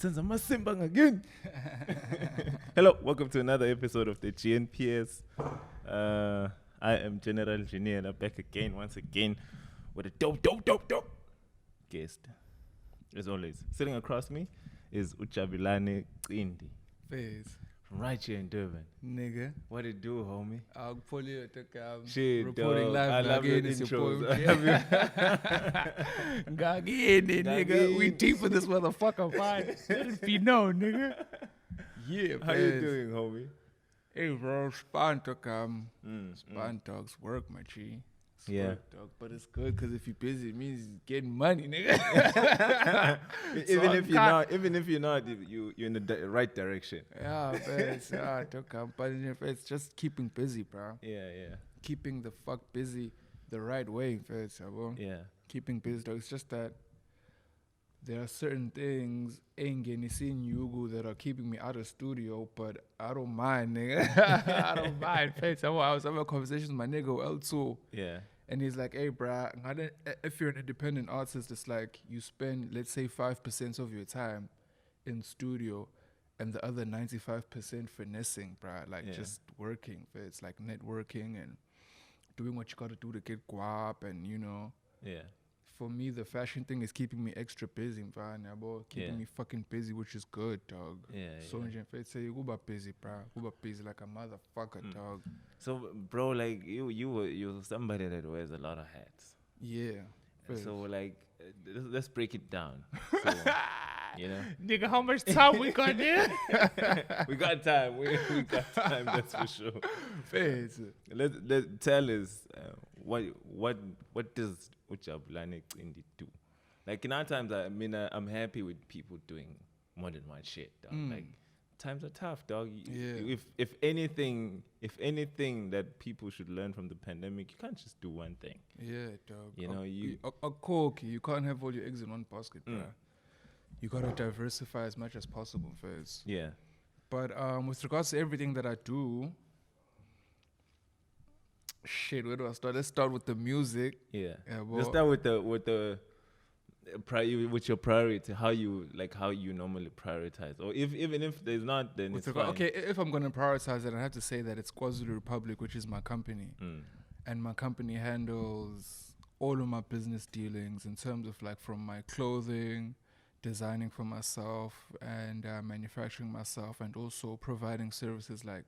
Senza Masimbang again. Hello, welcome to another episode of the GNPS. I am General Engineer and I'm back again, once again, with a dope guest. As always, sitting across me is Jabulani Cindi Face. from right here in Durban. Nigga. What it do, homie? I'll pull you at the Shit, reporting dog. live. I love your Gagini, intros. Gagini, nigga. We deep in this motherfucker fight. Let it be known, nigga. Yeah, How you doing, homie? Hey, bro. Span dogs work, my G. It's Yeah. work, dog. But it's good because if you're busy, it means you're getting money, nigga. even if you're not, you're in the right direction. Yeah, man. But it's just keeping busy, bro. Yeah. Keeping the fuck busy the right way, first, Yeah. keeping busy, dog. It's just that there are certain things Yugu that are keeping me out of studio, but I don't mind, nigga. I don't mind, first. I was having a conversation with my nigga L2. Yeah. And he's like, hey, bruh, if you're an independent artist, it's like you spend, let's say, 5% of your time in studio and the other 95% finessing, bruh. Like, just working. It's like networking and doing what you got to do to get guap and, you know. Yeah. For me, the fashion thing is keeping me extra busy, man. Keeping me fucking busy, which is good, dog. So, say, you go busy, bruh. Go busy like a motherfucker, dog. So, bro, like you're somebody that wears a lot of hats. Yeah. So, like, let's break it down. So, you know, Nigga, how much time we got there? we got time. We got time. That's for sure. Face. Let tell us what does Jabulani Cindi do? Like in our times, I mean, I'm happy with people doing more than one shit. Dog. Like times are tough, dog. Yeah. If anything that people should learn from the pandemic, you can't just do one thing. Yeah, dog. You know, a cork. You can't have all your eggs in one basket, bro. You gotta diversify as much as possible first. Yeah. But with regards to everything that I do, shit, where do I start? Let's start with the music. Yeah. Well, Let's start with your priority. How you normally prioritize, or even if there's not, then it's fine. Okay, if I'm gonna prioritize it, I have to say that it's KwaZulu Republic, which is my company, and my company handles all of my business dealings in terms of like from my clothing, designing for myself, and manufacturing myself, and also providing services like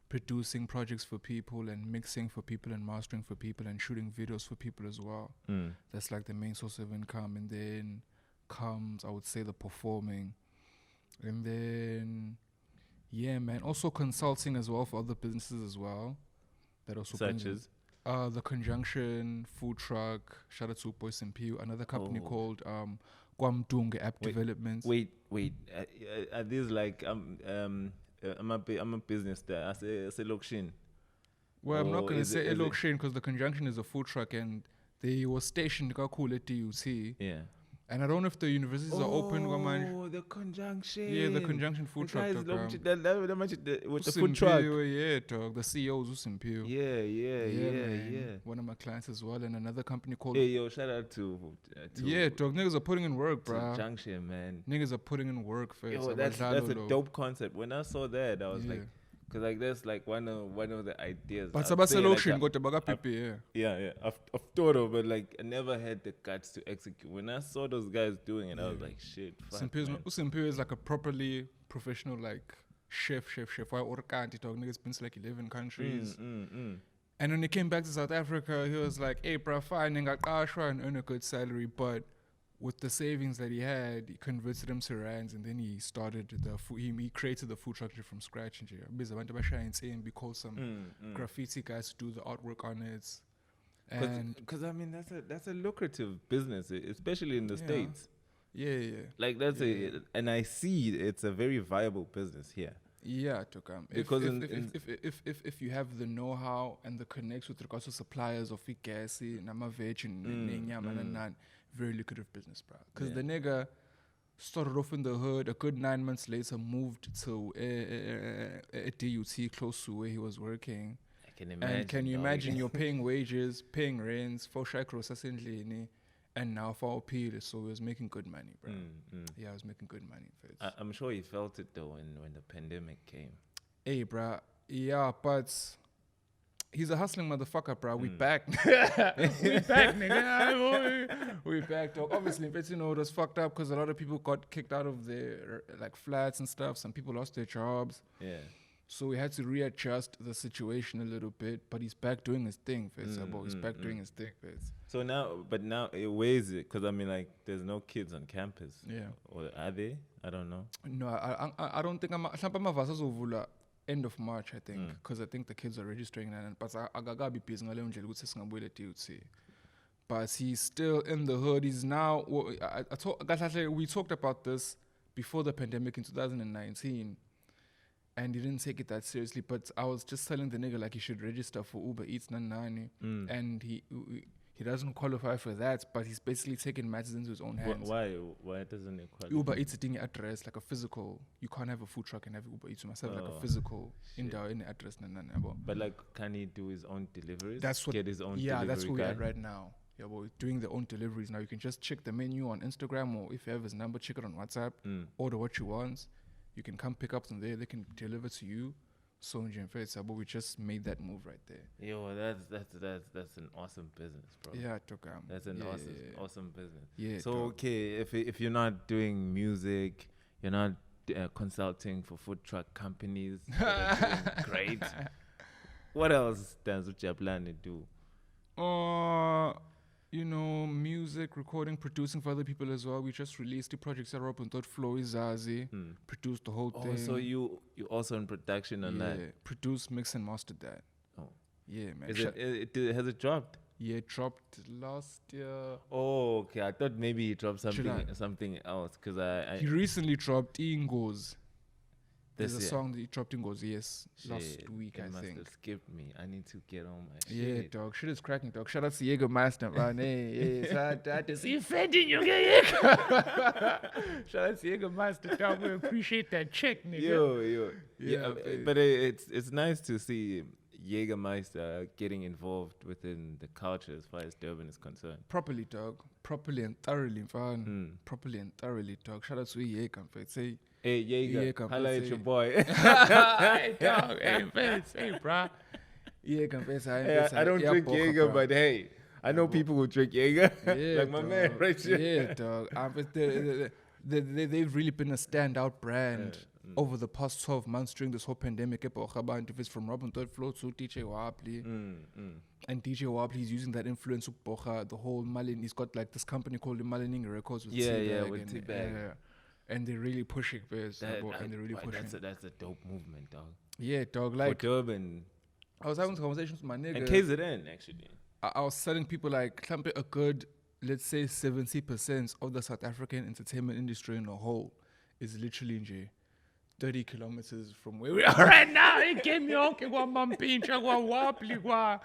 producing projects for people and mixing for people and mastering for people and shooting videos for people as well. That's like the main source of income. And then comes, I would say, the performing. And then, yeah, man, also consulting as well for other businesses as well. That also Such as? The Conjunction Food Truck, shout out to Boys and Pew, another company called Kwamdunga App Developments. Wait, are these like I'm a business there. I say Lokshin. Well, I'm not going to say Lokshin because the Conjunction is a food truck and they were stationed at DUT. Yeah. And I don't know if the universities are open. Oh, the Conjunction. Yeah, the Conjunction food truck. With the food truck. Yeah, dog. The CEO is Usimpiu. Yeah. One of my clients as well, and another company called. Hey, yo, shout out to yeah, dog. Niggas are putting in work, bro. Conjunction, man. Niggas are putting in work first. Yo, that's a dope concept. When I saw that, I was like. Because like that's like one of the ideas. But it's solution got the baga people, yeah. I've thought of, but like I never had the guts to execute. When I saw those guys doing it, I was like, shit. Usimpiu is like a properly professional like chef. Why Orkanti talk niggas been to like 11 countries. And when he came back to South Africa, he was like, hey, bro, fine, and earn a good salary, but with the savings that he had, he converted them to rands, and then he started he created the food truck from scratch. And we called some graffiti guys to do the artwork on it. Because I mean that's a lucrative business, especially in the States. Yeah. Like and I see it's a very viable business here. Yeah, to come. Because if you have the know-how and the connects with regards to suppliers of gas, nama veg and very lucrative business, bro. Because the nigga started off in the hood. A good 9 months later, moved to a DUT close to where he was working. I can imagine. And can you imagine you're paying wages, paying rents, for shakros essentially, And now for Peter, so he was making good money, bro. Yeah, I was making good money. I'm sure he felt it though when the pandemic came. Hey, bro. Yeah, but he's a hustling motherfucker, bro. We back. We back, nigga. We back, dog. Obviously, but you know, it was fucked up because a lot of people got kicked out of their like flats and stuff. Some people lost their jobs. Yeah. So we had to readjust the situation a little bit. But he's back doing his thing, Fitz. He's back doing his thing, Fitz. So now, where is it? Because I mean, like, there's no kids on campus. Yeah. Or are they? I don't know. No, I don't think I'm end of March, I think, because I think the kids are registering and but I gotta be busy ngale ndlela ukuthi singabuyela duty. But he's still in the hood. He's now we talked about this before the pandemic in 2019 and he didn't take it that seriously, but I was just telling the nigga like he should register for Uber Eats Nanani and he doesn't qualify for that, but he's basically taking matters into his own hands. Why doesn't it qualify? Uber Eats a address, like a physical. You can't have a food truck and have Uber Eats. You must have like a physical in the address. But like, can he do his own deliveries? That's what. Get his own. Yeah, delivery that's what guy? we're at right now. Yeah, but we're doing their own deliveries now. You can just check the menu on Instagram, or if you have his number, check it on WhatsApp. Order what you want. You can come pick up from there. They can deliver to you. So but we just made that move right there. Yo, that's an awesome business, bro. Yeah, that's an awesome business. Yeah. So okay, if you're not doing music, you're not consulting for food truck companies, that are doing great. What else does Jabulani do? You know, music, recording, producing for other people as well. We just released the projects at Robin Thought Flow Izazi, produced the whole thing. So you also in production on that? Yeah, produced, mixed and mastered that. Oh. Yeah, man. Has it dropped? Yeah, it dropped last year. Oh, okay. I thought maybe he dropped something else because I He recently dropped Ingos. There's a year. song that he dropped in Goes, yes, last week, I must think. have skipped me. I need to get on my shit. Yeah, dog. Shit is cracking, dog. Shout out to Jägermeister, man. Hey, that is offending you, Shout out to Jägermeister, dog. We appreciate that check, nigga. Yo. Yeah, but it's nice to see Jägermeister getting involved within the culture as far as Durban is concerned. Properly, dog. Properly and thoroughly, fun. Properly and thoroughly, dog. Shout out to Jäger, say. Hey, Jäger, holla at your boy. Hey, dog. Hey, fans. Hey, brah. Jäger, I don't drink Jäger, but hey, I know people who drink Jäger. Yeah, like my man right here. Yeah, dog. They've really been a standout brand over the past 12 months during this whole pandemic. If it's from Robin Third Floor to DJ Wapli. And DJ Wapli is using that influence of Bocha, the whole Malin. He's got like this company called the Malining Records with T-Bag. With T-Bag. And they're really pushing this. That's a dope movement, dog. Yeah, dog. Like for Durban. I was having conversations with my nigga. And KZN, actually. I was telling people like a good, let's say 70% of the South African entertainment industry in a whole is literally in 30 kilometers from where we are right now. It came yonke kwa mampincha kwa wapli kwa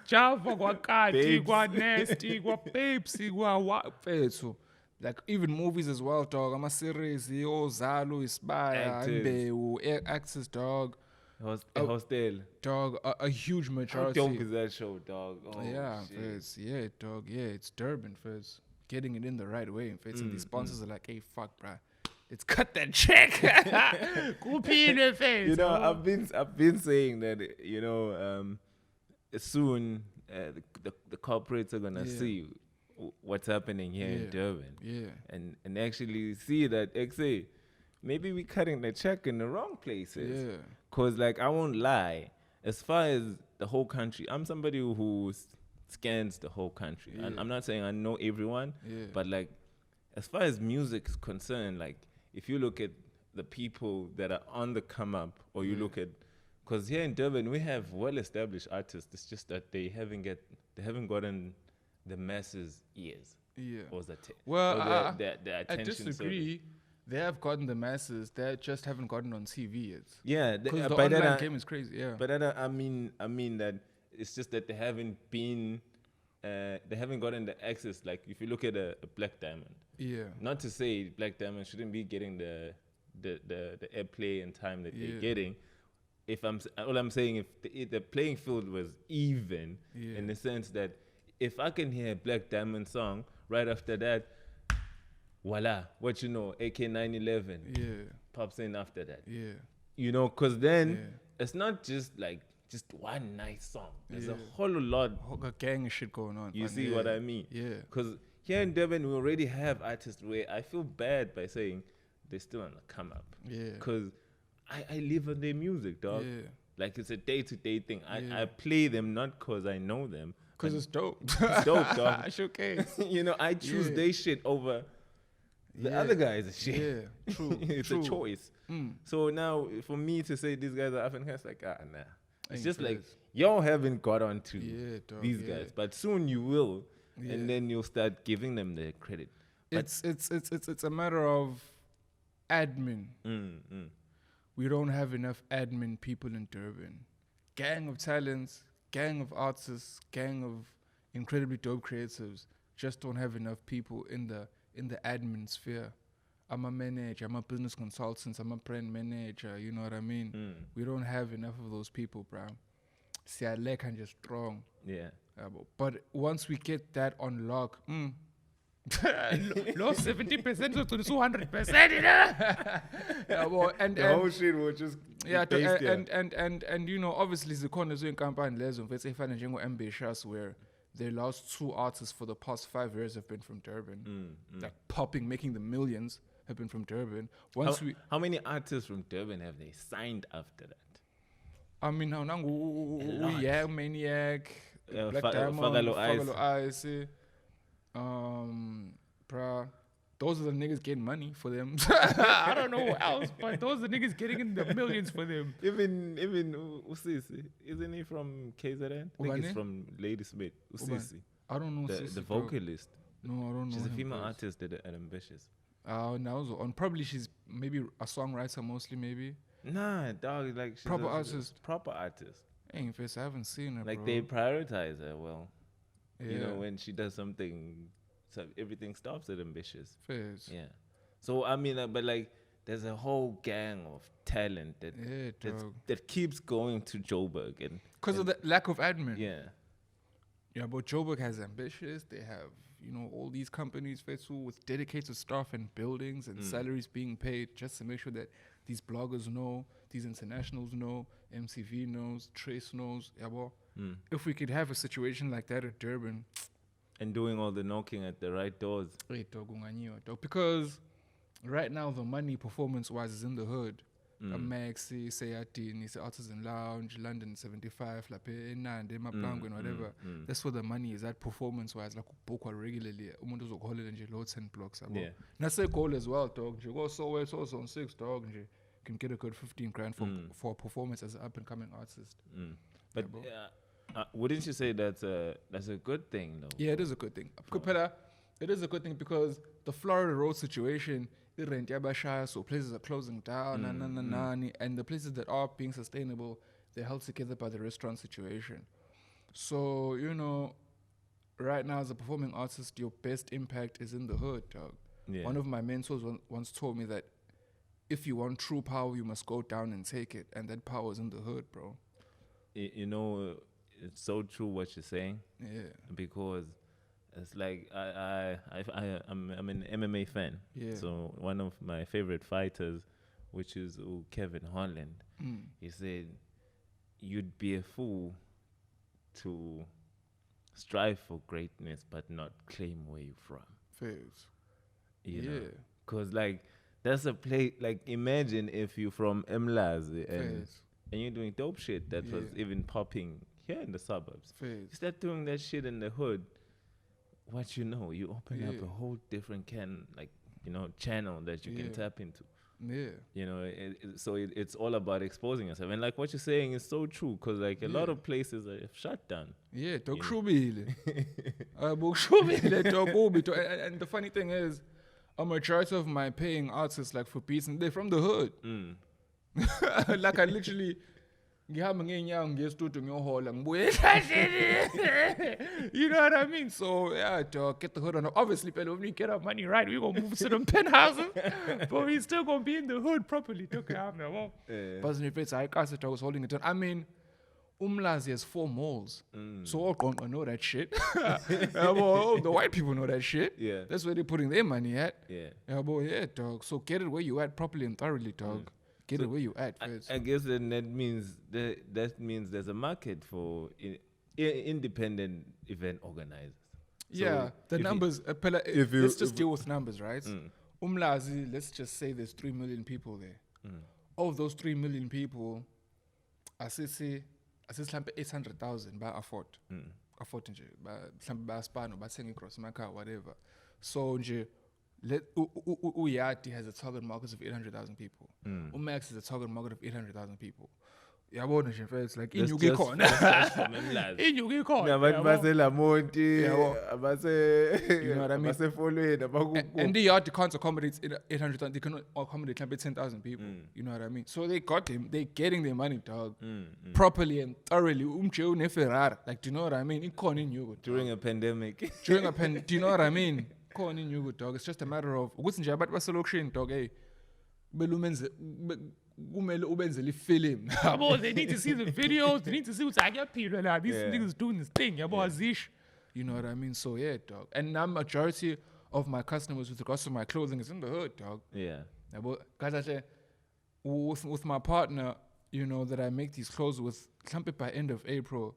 java kwa kati kwa nasty kwa Pepsi kwa wapethu. Like even movies as well, dog. I'm a series, Zalo, Isbaya, Mbewu, Access, dog. Hostel. Dog, a huge majority. How dope is that show, dog? Oh, yeah, first. Yeah, dog. Yeah, it's Durban, first. Getting it in the right way. First. And the sponsors are like, hey, fuck, bruh. Let's cut that check. You know, I've been saying that, you know, soon the corporates are gonna see what's happening here in Durban. Yeah. And actually see that maybe we're cutting the check in the wrong places. Yeah. Cause like I won't lie, as far as the whole country, I'm somebody who scans the whole country. Yeah. And I'm not saying I know everyone, but like as far as music is concerned, like if you look at the people that are on the come up, or you look at, because here in Durban we have well-established artists. It's just that they haven't gotten the masses' ears. Yeah. Or the attention. I disagree. They have gotten the masses. They just haven't gotten on TV yet. Yeah. Because the online game is crazy. Yeah. But I mean that it's just that they haven't been, they haven't gotten the access. Like if you look at a Black Diamond. Yeah. Not to say Black Diamond shouldn't be getting the airplay and time that they're getting. All I'm saying, if the playing field was even, in the sense that if I can hear a Black Diamond song right after that, voila, what you know, AK-911 pops in after that. Yeah. You know, because then it's not just one nice song. There's a whole lot. A gang of shit going on. You see what I mean? Yeah. Because here in Durban, we already have artists where I feel bad by saying they're still on the come up. Yeah. Because I live on their music, dog. Yeah. Like, it's a day-to-day thing. I play them not because I know them. Because it's dope. It's dope, dog. Showcase. You know, I choose their shit over the other guys' shit. Yeah, true. It's a choice. So now, for me to say these guys are African, it's like, nah. It's just like, y'all haven't got on to these guys. But soon you will. And then you'll start giving them the credit. But It's a matter of admin. We don't have enough admin people in Durban. Gang of talents, gang of artists, gang of incredibly dope creatives just don't have enough people in the admin sphere. I'm a manager, I'm a business consultant, I'm a brand manager, you know what I mean? We don't have enough of those people, bro. Sialek and just strong. yeah. But once we get that on lock, low 70% to 200%, you know? And The whole shit will just and you know, obviously zikhona zinkampani lezo mfethu efana njengo Ambitious, where their last 2 artists for the past 5 years have been from Durban. Like popping, making the millions have been from Durban. How many artists from Durban have they signed after that? I mean, how nangu yeah, Maniac, Black Diamond, Fagalo Ice, bruh. Those are the niggas getting money for them. I don't know what else, but those are the niggas getting in the millions for them. Even Usisi, isn't he from KZN? I think he's from Ladysmith. Usisi. I don't know the vocalist. No, I don't know. She's a him, female guys. artist at Ambitious. Now on probably she's maybe a songwriter mostly, maybe. Nah, dog, like she's Proper artist. Proper artist. Hey, first I haven't seen her. Like bro. they prioritize her well. Yeah. You know, when she does something, so everything stops at Ambitious. First. Yeah. So I mean, but like, there's a whole gang of talent that keeps going to Joburg and because of the lack of admin. Yeah. Yeah, but Joburg has Ambitious. They have, you know, all these companies with dedicated staff and buildings and salaries being paid just to make sure that these bloggers know, these internationals know, MCV knows, Trace knows. Yeah, well, if we could have a situation like that at Durban. And doing all the knocking at the right doors. Because right now the money performance-wise is in the hood. Maxi, Sayatini, Artisan Lounge, London 75, Lape, Nande, Mapango, and whatever. That's where the money is at performance-wise. Like, book regularly. Umuntu uzokuholela nje low 10 blocks. Yeah. That's a goal as well, dog. You go so well, so on 6, dog. You can get a good 15 grand for performance as an up-and-coming artist. But wouldn't you say that's a good thing, though? Yeah, it is a good thing. It is a good thing because the Florida road situation, so places are closing down, and the places that are being sustainable, they're held together by the restaurant situation. So, you know, right now as a performing artist, your best impact is in the hood, dog. Yeah. One of my mentors once told me that if you want true power, you must go down and take it, and that power is in the hood, bro. You know, it's so true what you're saying. Yeah. Because it's like I'm an MMA fan. Yeah. So one of my favorite fighters, which is Kevin Holland, he said, "You'd be a fool to strive for greatness but not claim where you're from." Face. You know? Because like that's a place. Like imagine if you're from Mlazi and you're doing dope shit that was even popping here in the suburbs. You start doing that shit in the hood. What you know, you open up a whole different channel that you can tap into. Yeah. You know, it's all about exposing yourself. And like what you're saying is so true because like a lot of places are shut down. Yeah, and the funny thing is, a majority of my paying artists like for beats, and they're from the hood. Like I literally you know what I mean? So yeah, dog, get the hood on. Obviously, when we get our money right, we're gonna move to them penthouses, but we still gonna be in the hood properly. But if it's I was holding it down. I mean, Umlazi has 4 malls. So all Qonqa know that shit. All the white people know that shit. Yeah. That's where they're putting their money at. Yeah. Yeah, dog. So get it where you at properly and thoroughly, dog. Get it where you at first. I guess then that means there's a market for independent event organizers. Yeah, the numbers. Let's just deal with numbers, right? Umlazi, let's just say there's 3 million people there. Of those 3 million people, asisi 800,000 by afford nje mhlambe bayaspana bathenga igross market whatever. So nje Uyati has a target market of 800,000 people. Umax has a target market of 800,000 people. Yabona nje mfethu like inyuke ikhona. Inyuke ikhona. Nabantu baseLamonti abase you know what I mean? Abasefolweni and the yard can't accommodate 800,000. They cannot accommodate like 10,000 people. You know what I mean? So they got them. They getting their money, dog, properly and thoroughly. Ne Ferrari. Like, do you know what I mean? During a pandemic. Do you know what I mean? Dog. It's just a matter of what's nje abantu baselokishini dog. Hey, belumenze kumele ubenzele film. They need to see the videos. They need to see what's people now. These niggas doing this thing. Azish. You know what I mean? So yeah, dog. And now majority of my customers with regards to my clothing is in the hood, dog. Yeah. With my partner, you know, that I make these clothes with, by end of April,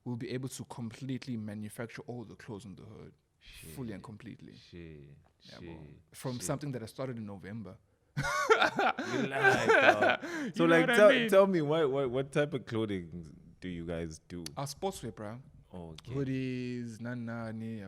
we'll be able to completely manufacture all the clothes in the hood. Fully and completely. From something that I started in November. You lie, so like tell me what type of clothing do you guys do? Our sportswear, bro. Okay. Hoodies, nanani,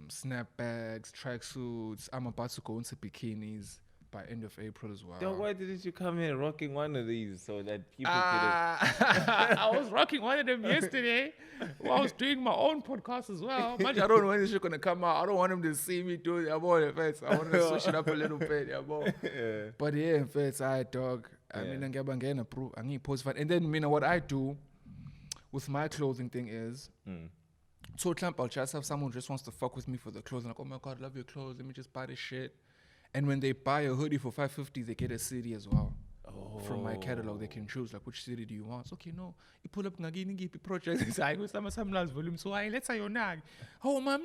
snapbacks, tracksuits. I'm about to go into bikinis by end of April as well. Then why didn't you come here rocking one of these so that people could I was rocking one of them yesterday while I was doing my own podcast as well. I don't know when this shit gonna come out. I don't want them to see me do it. I want to switch it up a little bit. Yeah. But yeah, in fact, I dog. I mean, I'm gonna prove. I need post fight. And then, what I do with my clothing thing is, so I'll just have someone who just wants to fuck with me for the clothes. Like, oh my God, I love your clothes. Let me just buy this shit. And when they buy a hoodie for $550, they get a CD as well. From my catalog, they can choose like which CD do you want. It's okay, no. You pull up ngagini ngiphi project. It's like some last volume. So let's say your nag. Oh man,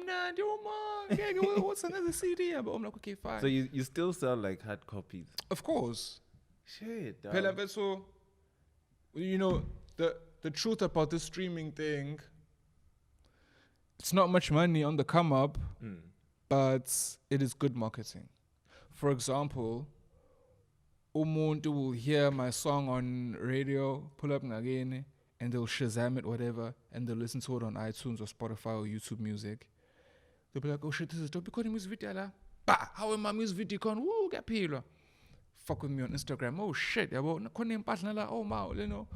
what's another CD? But I'm like, okay, fine. So you still sell like hard copies? Of course. Shit. So you know the truth about this streaming thing. It's not much money on the come up, but it is good marketing. For example, umuntu will hear my song on radio, pull up ngagene, and they'll Shazam it, whatever, and they'll listen to it on iTunes or Spotify or YouTube Music. They'll be like, oh shit, this is dope. Because music video la. Bah, how am my music video con? Woo, get pila. Fuck with me on Instagram. Oh shit, yabo. Oh wow, you know.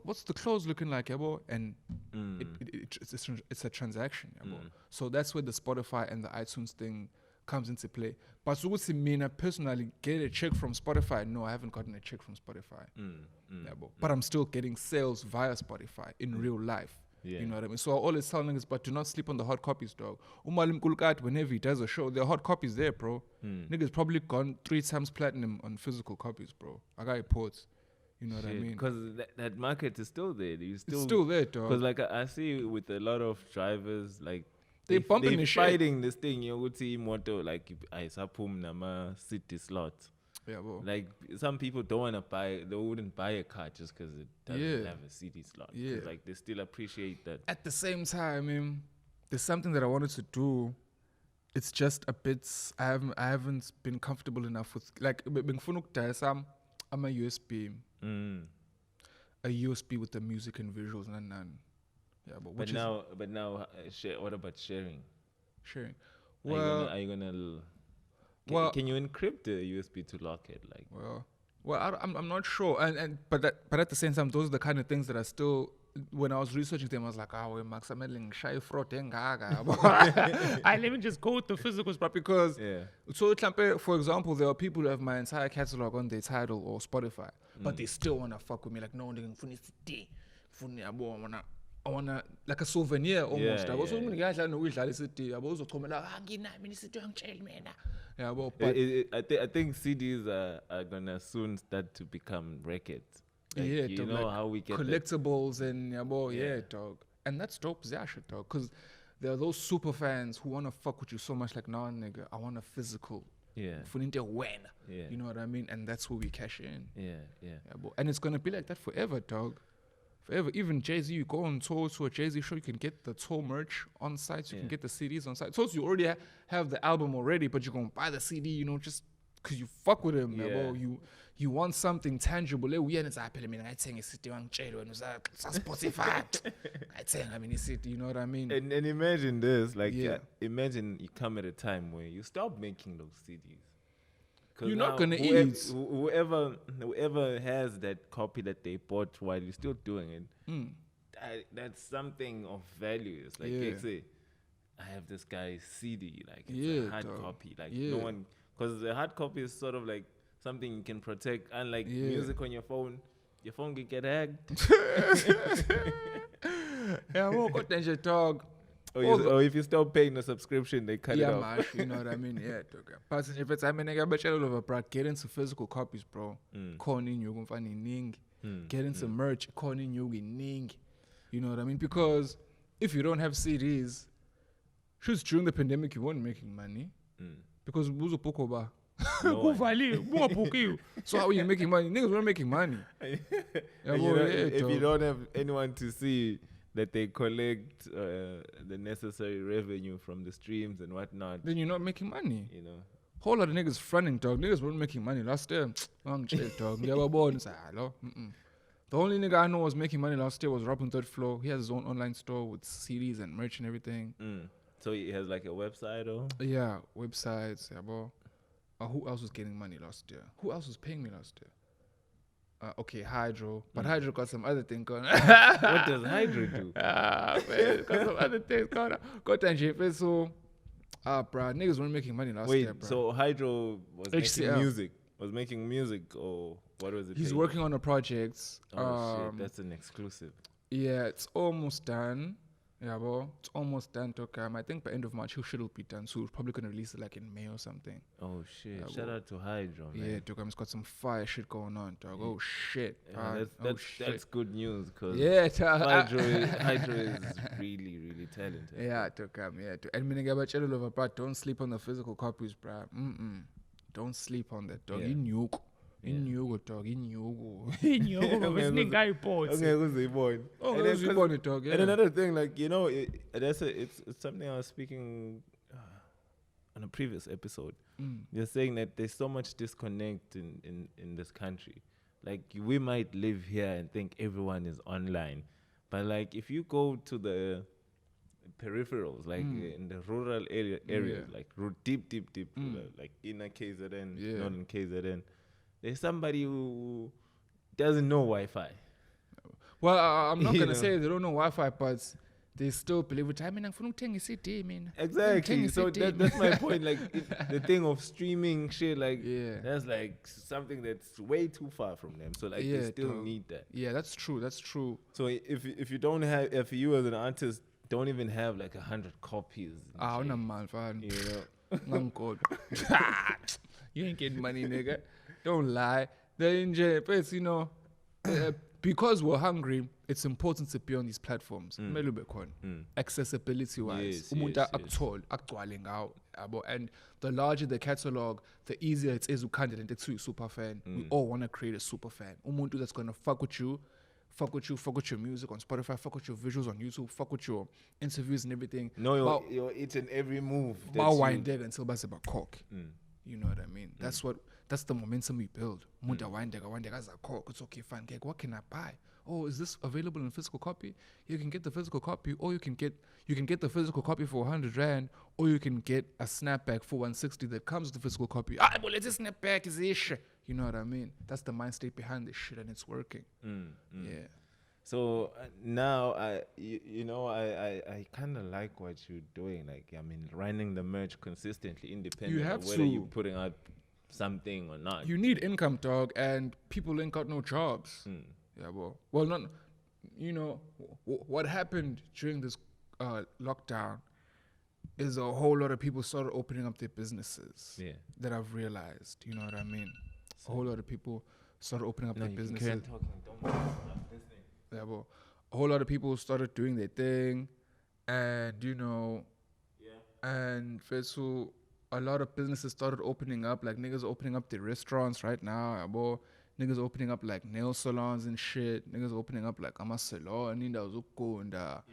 What's the clothes looking like, yabo? And it's a transaction, yabo. So that's where the Spotify and the iTunes thing comes into play. But so what's it mean? I personally get a check from Spotify. No, I haven't gotten a check from Spotify. But I'm still getting sales via Spotify in real life. You know what I mean? So all it's telling is, but do not sleep on the hard copies, dog. Umalim Kulkat, whenever he does a show, there are hard copies there, bro. Niggas probably gone 3 times platinum on physical copies, bro. I got reports. You know what I mean? Because that market is still there. It's still there, dog. Because like I see with a lot of drivers, like they're fighting this thing. You would see motto like I sapum nama city slot. Yeah, bro. Like some people don't want to buy. They wouldn't buy a car just because it doesn't have a city slot. Yeah. Like they still appreciate that. At the same time, there's something that I wanted to do. It's just a bit. I haven't been comfortable enough with like. I'm a USB. A USB with the music and visuals and none. Yeah, but now, what about sharing? Sharing. Well, are you gonna? Can you encrypt the USB to lock it? Like, I'm not sure. But at the same time, those are the kind of things that are still. When I was researching them, I was like, Max, I'm shy fraud. Let me just go with the physicals, but because so for example, there are people who have my entire catalog on their Tidal or Spotify, but they still wanna fuck with me. Like, no, I wanna like a souvenir almost. I was only guys like no we like city. I was also coming like I think CDs are gonna soon start to become records. Like, yeah, you dog, know like how we get collectibles and yeah, Yeah. dog. And that's dope as shit, dog. Because there are those super fans who want to fuck with you so much, like, nah, nigga, I want a physical. Yeah. Funinte when. Yeah. You know what I mean? And that's where we cash in. Yeah. Yeah. Yeah, bro. And it's gonna be like that forever, dog. Forever. Even Jay-Z, you go on tour to a Jay-Z show, you can get the tour merch on site, you can get the CDs on site. So you already have the album already, but you're gonna buy the CD, you know, just because you fuck with him, bro. You want something tangible. We and it's I mean, I think it's city on Jay and Spotify. I think it's city, you know what I mean? And imagine this, like, imagine you come at a time where you stop making those CDs. You're not gonna eat. Whoever has that copy that they bought while you're still doing it, that's something of value. It's like, say, I have this guy's CD, like it's a hard copy, like no one, because the hard copy is sort of like something you can protect, unlike music on your phone can get hacked. Yeah, well, got that dog. Or if you stop paying the subscription, they cut it off. Yeah, you know what I mean? Yeah, okay. But if it's, I mean, I got all over, bro. Get into physical copies, bro. Calling you, get into merch, calling you, ning. You know what I mean? Because if you don't have CDs, just during the pandemic, you weren't making money. Because buzo pokoba. So how are you making money? Niggas weren't making money. If you don't have anyone to see that they collect the necessary revenue from the streams and whatnot, then you're not making money. You know, whole lot of niggas fronting, dog. Niggas weren't making money last year. I'm chill, dog. They were born and say, hello. The only nigga I know was making money last year was Rob on Third Floor. He has his own online store with CDs and merch and everything. So he has like a website, or? Yeah, websites. Yeah, bro. Who else was getting money last year? Who else was paying me last year? Okay, Hydro. But Hydro got some other thing going on. What does Hydro do? Man, got some other things going on. Got that GNPS, so... bruh, niggas weren't making money last year, bruh. So Hydro was making music, or what was it? He's working on a project. Oh, shit, that's an exclusive. Yeah, it's almost done. Yeah, bro. It's almost done, Tokam. I think by end of March, he should be done. So we're probably going to release it like in May or something. Oh, shit. Shout out to Hydro, man. Yeah, Tokam. It's got some fire shit going on, dog. Oh, shit. Yeah, that's good news, because Hydro is really, really talented. Yeah, Tokam. Yeah. And don't sleep on the physical copies, bro. Don't sleep on that, dog. Inyugo, dog. Inyugo. Dog. And another thing, like, you know, it's something I was speaking on a previous episode. You're saying that there's so much disconnect in this country. Like, we might live here and think everyone is online, but like, if you go to the peripherals, like in the rural areas, like deep, like inner KZN, northern KZN, there's somebody who doesn't know Wi-Fi. Well, I'm not gonna say they don't know Wi-Fi, but they still believe it. I mean, I'm from CD, man. Exactly. So that's my point. Like, the thing of streaming shit, like, that's like something that's way too far from them. So like, they still need that. Yeah, that's true. So if you don't have, if you as an artist don't even have like 100 copies, I'm man, fun. You know, I'm good. You ain't getting money, nigga. Don't lie. But you know, because we're hungry, it's important to be on these platforms. Accessibility wise. And the larger the catalog, the easier it is to candidate to super fan. We all want to create a super fan. Umuntu that's gonna fuck with you, fuck with your music on Spotify, fuck with your visuals on YouTube, fuck with your interviews and everything. No, you're eating every move. Until baseba cock. You know what I mean? That's the momentum we build. It's okay, fine. What can I buy? Oh, is this available in physical copy? You can get the physical copy, or you can get the physical copy for 100 rand, or you can get a snapback for 160 that comes with the physical copy. But let's snapback is ish. You know what I mean? That's the mind state behind this shit, and it's working. Yeah. So now I kind of like what you're doing. Like, I mean, running the merch consistently, independent of whether you're putting out something or not. You need income, dog, and people ain't got no jobs. Yeah, well, not. You know what happened during this lockdown is a whole lot of people started opening up their businesses. Yeah. That I've realized. You know what I mean? A whole lot of people started opening up No, their you can businesses. carry on talking. Don't stop listening. Yeah, well, a whole lot of people started doing their thing, and and so a lot of businesses started opening up. Like niggas opening up their restaurants right now. Yeah, boy. Niggas opening up like nail salons and shit. Niggas opening up like ama-salon indawo zokugunda.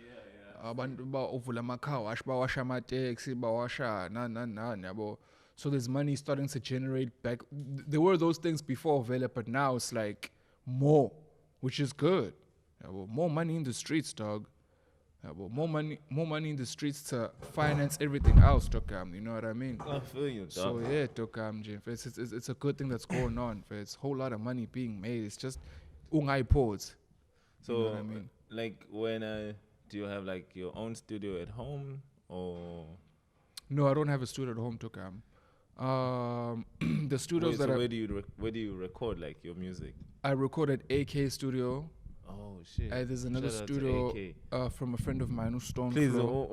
Abantu bavula ama-car wash, bawasha ama-taxi, bawasha nani yabo. So there's money starting to generate back. There were those things before Vele, but now it's like more, which is good. Yeah, well, more money in the streets, dog. Yeah, well, more money in the streets to finance everything else, Tokam. You know what I mean? I feel you, dog. So yeah, Tokam, Jim. It's a good thing that's going on. It's a whole lot of money being made. It's just ungai pause. So, you know what I mean? Like, when do you have like your own studio at home or? No, I don't have a studio at home, Tokam. The studios where do you record like your music? I record at AK Studio. Oh shit! There's another Shout out studio to AK. from a friend of mine who's Stone Please, Flow.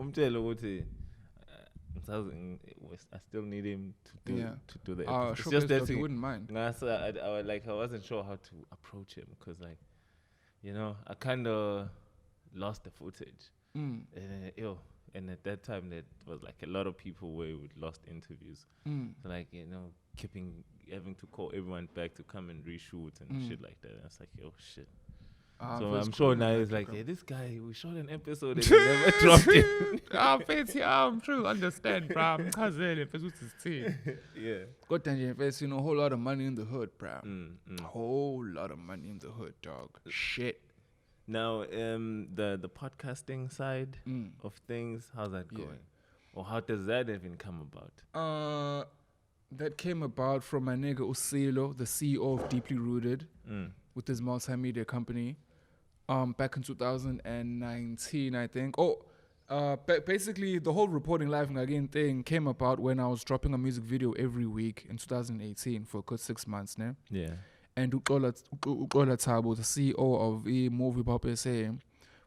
I still need him to do the Sure, episode. It's just that you wouldn't mind. I wasn't sure how to approach him because I kind of lost the footage. And at that time, there was like a lot of people where we lost interviews. So like, having to call everyone back to come and reshoot and shit like that. And it's like, shit. So I'm sure now it's like, hey, this guy, we shot an episode and he never dropped it. I'm true. Understand, bro. Yeah. Got a whole lot of money in the hood, bro. Whole lot of money in the hood, dog. Shit. Now, the podcasting side of things, how's that going? Or how does that even come about? That came about from my nigga Usilo, the CEO of Deeply Rooted, with his multimedia company, back in 2019, I think. Basically, the whole reporting live again thing came about when I was dropping a music video every week in 2018 for a good 6 months, ne? Yeah. And Ukola Tabo, the CEO of Movie Pop SA,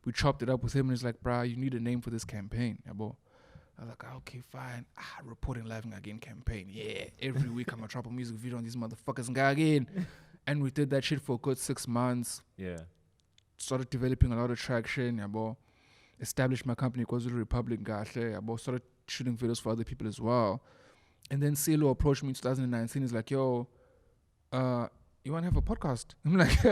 we chopped it up with him and he's like, bruh, you need a name for this campaign. I was like, okay, fine. Reporting live again campaign. Yeah, every week I'm gonna drop a music video on these motherfuckers again. And we did that shit for a good 6 months. Yeah. Started developing a lot of traction. Established my company, KwaZulu Republic. Started shooting videos for other people as well. And then CeeLo approached me in 2019. He's like, yo, you want to have a podcast? I'm like,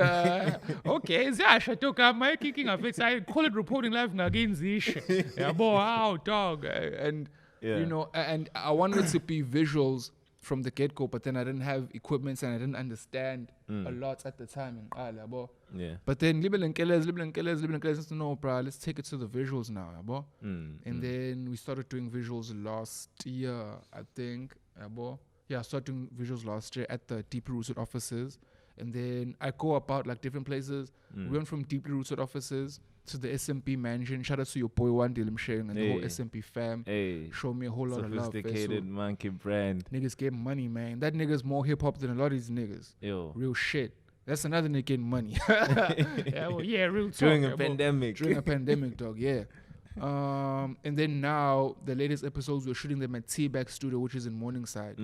okay, I took up my kicking of it. I call it reporting live again, Zish. Yeah, boy, wow, dog. And, and I wanted it to be visuals from the get-go, but then I didn't have equipment and I didn't understand a lot at the time. Yeah. But then, no, bro, let's take it to the visuals now. And then we started doing visuals last year, I think. I started doing visuals last year at the Deeply Rooted offices. And then I go about like different places. We went from Deeply Rooted offices to the SMP mansion. Shout out to your boy One Dylan sharing and the whole SMP fam. Show me a whole lot of love. Sophisticated monkey brand. Niggas get money, man. That nigga's more hip hop than a lot of these niggas. Real shit. That's another nigga getting money. Real talk. During a pandemic. During a pandemic, dog, yeah. And then now the latest episodes we're shooting them at Teabag Studio, which is in Morningside.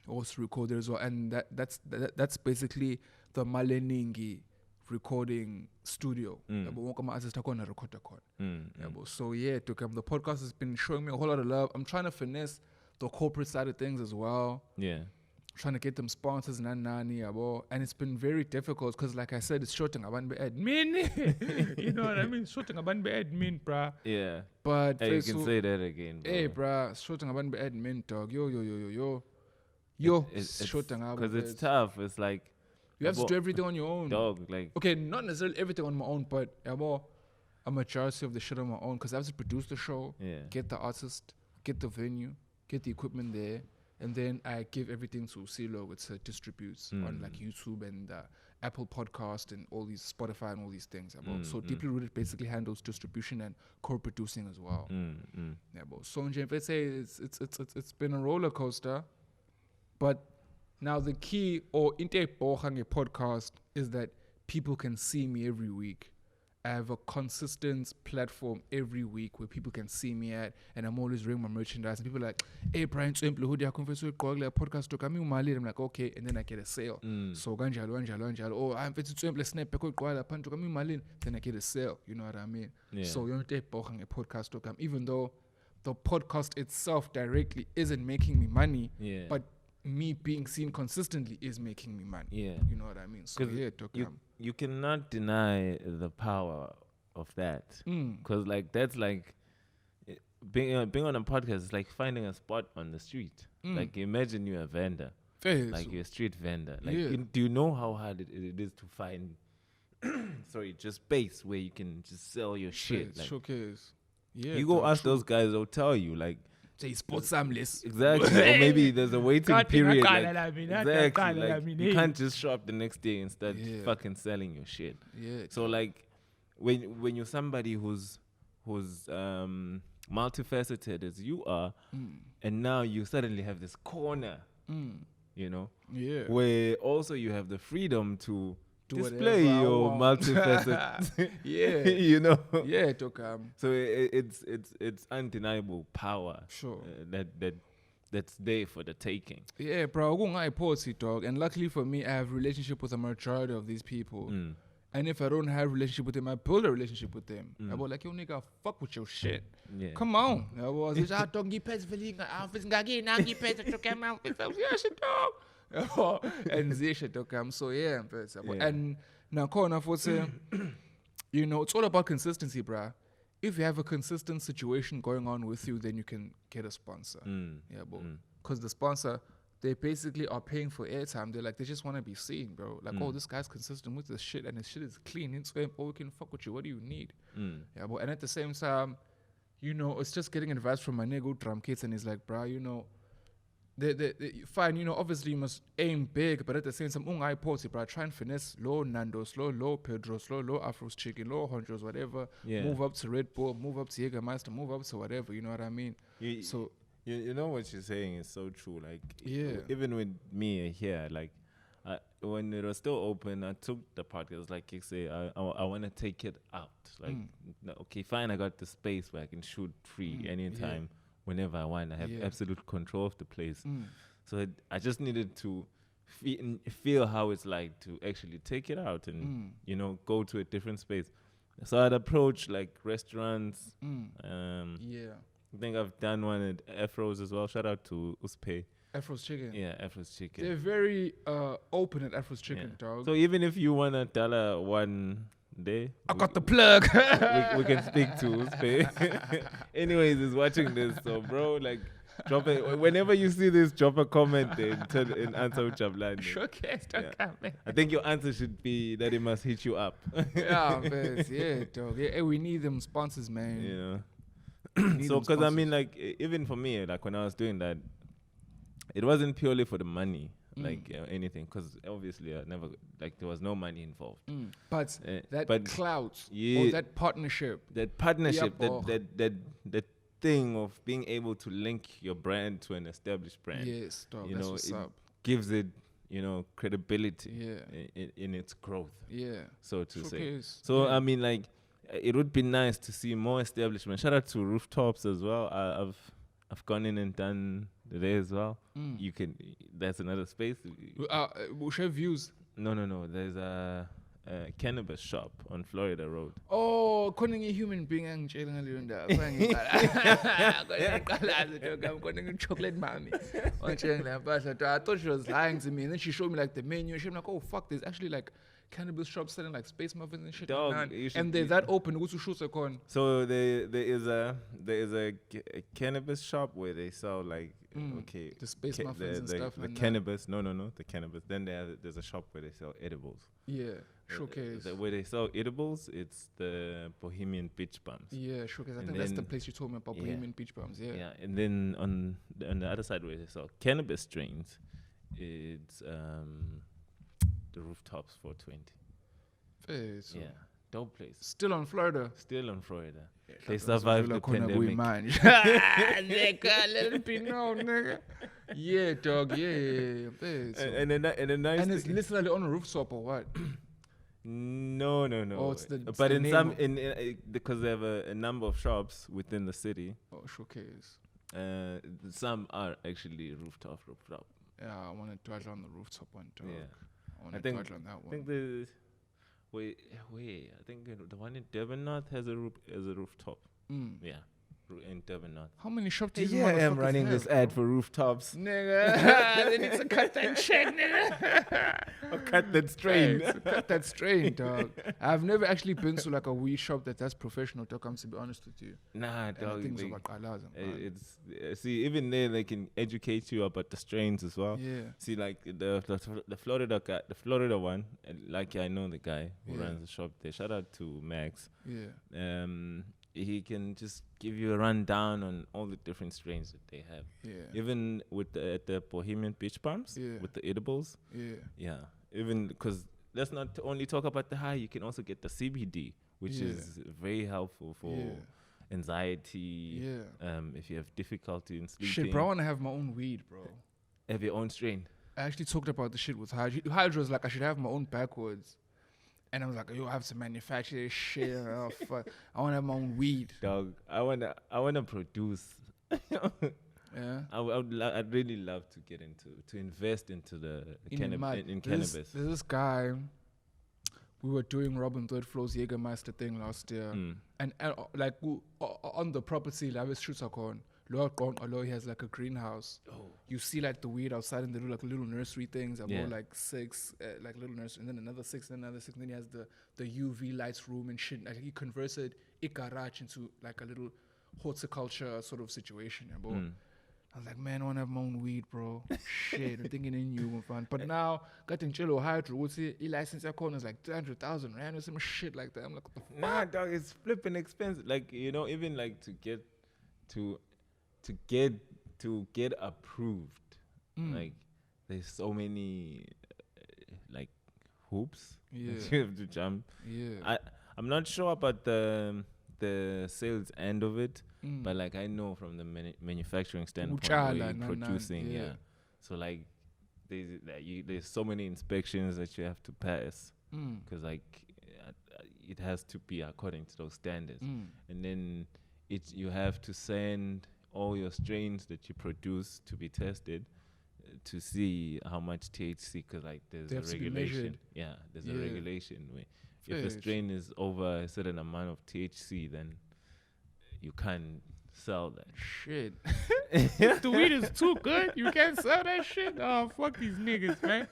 Also recorded as well, and that's basically the Maleningi recording studio. So yeah, the podcast has been showing me a whole lot of love. I'm trying to finesse the corporate side of things as well. Yeah. Trying to get them sponsors and it's been very difficult because, like I said, it's shorting about admin. You know what I mean? Shorting about admin, bruh. Yeah. But hey, you can say that again, bro. Hey, bruh, shorting about admin, dog. Yo. Because it's tough. It's like you have to do everything on your own, dog. Like, okay, not necessarily everything on my own, but a majority of the shit on my own because I have to produce the show, get the artist, get the venue, get the equipment there. And then I give everything to CeeLo, which distributes on like YouTube and Apple Podcast and all these Spotify and all these things. So Deeply Rooted basically handles distribution and co-producing as well. So in let's say it's been a roller coaster, but now the key or inte bohange podcast is that people can see me every week I have a consistent platform every week where people can see me at, and I'm always wearing my merchandise. And people are like, "Hey, Brian, so who do you confess with? Podcast to come I'm like, okay, and then I get a sale. So ganjalo. Oh, I'm fit to snap then I get a sale. You know what I mean? Yeah. So you don't a podcast to come, even though the podcast itself directly isn't making me money, but me being seen consistently is making me money. Yeah. You know what I mean? So you cannot deny the power of that. Because like that's like being on a podcast is like finding a spot on the street. Like imagine you're a vendor. Like you're a street vendor. Like do you know how hard it is to find just space where you can just sell your shit? Like, showcase. Yeah. You go ask those guys, they'll tell you like say sports samless. Exactly. Or maybe there's a waiting period. Like, exactly. Like, you can't just show up the next day and start fucking selling your shit. Yeah. So like when you're somebody who's multifaceted as you are, and now you suddenly have this corner, you know, where also you have the freedom to display your multifaceted, you know. Yeah, Tokam. So it's undeniable power. Sure. That's there for the taking. Yeah, bro. Dog. And luckily for me, I have a relationship with a majority of these people. And if I don't have a relationship with them, I build a relationship with them. I was like, yo, nigga, fuck with your shit. Yeah. Come on. I was like, and so yeah, and now corner for say, you know, it's all about consistency, bruh. If you have a consistent situation going on with you, then you can get a sponsor. Because the sponsor, they basically are paying for airtime. They're like, they just want to be seen, bro. Like, oh, this guy's consistent with this shit, and his shit is clean. It's we can fuck with you. What do you need? And at the same time, you know, it's just getting advice from my nigga drum kits, and he's like, bruh, you know, fine, you know, obviously you must aim big, but at the same time, bro, try and finesse low Nando's, low Pedro's, low Afro's chicken, low Honjo's, whatever. Move up to Red Bull, move up to Jägermeister, move up to whatever, you know what I mean? You know what you're saying is so true. Like, even with me here, like, when it was still open, I took the podcast, like you say, I want to take it out. Like, okay, fine, I got the space where I can shoot free anytime. Whenever I want, I have absolute control of the place. So I just needed to feel how it's like to actually take it out and you know, go to a different space. So I'd approach like restaurants. I think I've done one at Afro's as well. Shout out to Uspe. Afro's Chicken. Yeah, Afro's Chicken. They're very open at Afro's Chicken, dog. So even if you want $1 one day, I got the plug. we can speak to Uspe. Anyways, he's watching this, so bro, like, drop it whenever you see this. Drop a comment and answer with Jabulani. Showcase, I think your answer should be that it must hit you up. Yeah, dog. Yeah, we need them sponsors, man. You know. So, because I mean, like, even for me, like when I was doing that, it wasn't purely for the money. Like anything, because obviously I never, like, there was no money involved. But that clout, or that partnership, that thing of being able to link your brand to an established brand, yes, dog, you that's know, what's it up. gives it, you know, credibility, in its growth, so to say. So I mean, like, it would be nice to see more establishment. Shout out to Rooftops as well. I've gone in and done there as well. You can. That's another space. We share views. No. There's a cannabis shop on Florida Road. Oh, calling a human being and chilling a little I'm calling a chocolate mommy. I thought she was lying to me, and then she showed me like the menu. She was like, "Oh fuck, there's actually like cannabis shops selling like space muffins and shit." Dog, and they're that open. What's shoot a con? So there is a cannabis shop where they sell like the space muffins and stuff. The cannabis, no, the cannabis. Then there's a shop where they sell edibles. Yeah, Showcase. Where they sell edibles, it's the Bohemian Beach Bums. Yeah, Showcase. I think that's the place you told me about, Bohemian Beach Bums. Yeah. Yeah, and then on the other side where they sell cannabis strains, it's the Rooftops 420. Yeah, dope place. Still on Florida. Yeah, they survived the pandemic. Yeah, dog. Yeah. And then And it's literally on a rooftop or what? No. Oh, it's it's but the in name some, of- because they have a number of shops within the city, Oh, showcase. some are actually rooftop. Yeah, I want to dwell on the rooftop one, dog. Yeah. I want I to think- dwell on that I one. think I think the one in Durban North has a rooftop. Mm. Yeah, in Durban North. How many shops do you Yeah, I am motherfuckers running have, this ad bro? for rooftops. Nigga, they need to cut that check, nigga. Or cut that strain. Hey, so cut that strain, dog. I've never actually been to like a weed shop that's professional, dog. I'm to be honest with you. Nah, And dog. things they- about Kalaza, man. it's see, even there they can educate you about the strains as well. Yeah. See, like the Florida guy, the Florida one, and like I know the guy who Yeah. runs the shop there. Shout out to Max. Yeah. He can just give you a rundown on all the different strains that they have. Yeah. Even with at the Bohemian Beach Palms, Yeah. with the edibles. Yeah. Yeah. Even because let's not only talk about the high, you can also get the CBD, which Yeah. is very helpful for Yeah. anxiety. Yeah. If you have difficulty in sleeping. Shit, bro, I want to have my own weed, bro. Have your own strain. I actually talked about the shit with Hydra. Hydra was like, I should have my own backwards. And I was like, yo, I have to manufacture this shit. Oh, fuck. I want to have my own weed. Dog, I wanna produce. Yeah. I'd really love to get to invest into the in cannabis. There's this guy, we were doing Robin Third Floor's Jägermeister thing last year. And like on the property, like with Schutzakon, although he has like a greenhouse. You see like the weed outside and they do like little nursery things. About Yeah. like 6, like little nursery, and then another 6, and another 6. And then he has the UV lights room and shit. Like he converted a garage into like a little horticulture sort of situation. Yeah, bro. I was like, man, I want to have my own weed, bro. Shit, I'm thinking in you, man. But now, got in Chilo Hydro, what's it? License account is like 300,000 rand or some shit like that. I'm like, what the fuck? Nah, dog, it's flipping expensive. Like, even like to get approved. Like, there's so many like hoops Yeah. that you have to jump. Yeah. I'm not sure about the sales end of it, Mm. but like I know from the manufacturing standpoint, Uchala, where you're nah, producing, yeah. yeah. So like there's so many inspections that you have to pass because like it has to be according to those standards, and then you have to send all your strains that you produce to be tested to see how much THC, because like They there's have a to be regulation. measured. Yeah, there's a Yeah. regulation where if a Fish. strain is over a certain amount of THC, then you can't sell that. Shit. If the weed is too good, you can't sell that shit. Oh, fuck these niggas, man.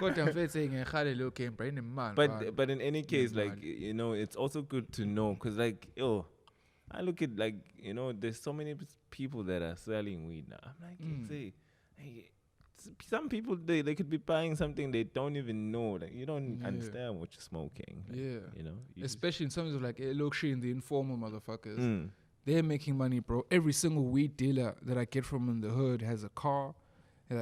But in any case, Yeah, like it's also good to know, because like I look at like there's so many people that are selling weed now. I'm like, hey, some people they could be buying something they don't even know. Like you don't understand what you're smoking. Like, Yeah. you Especially in terms of like luxury and the informal motherfuckers. just, They're making money, bro. Every single weed dealer that I get from in the hood has a car. They're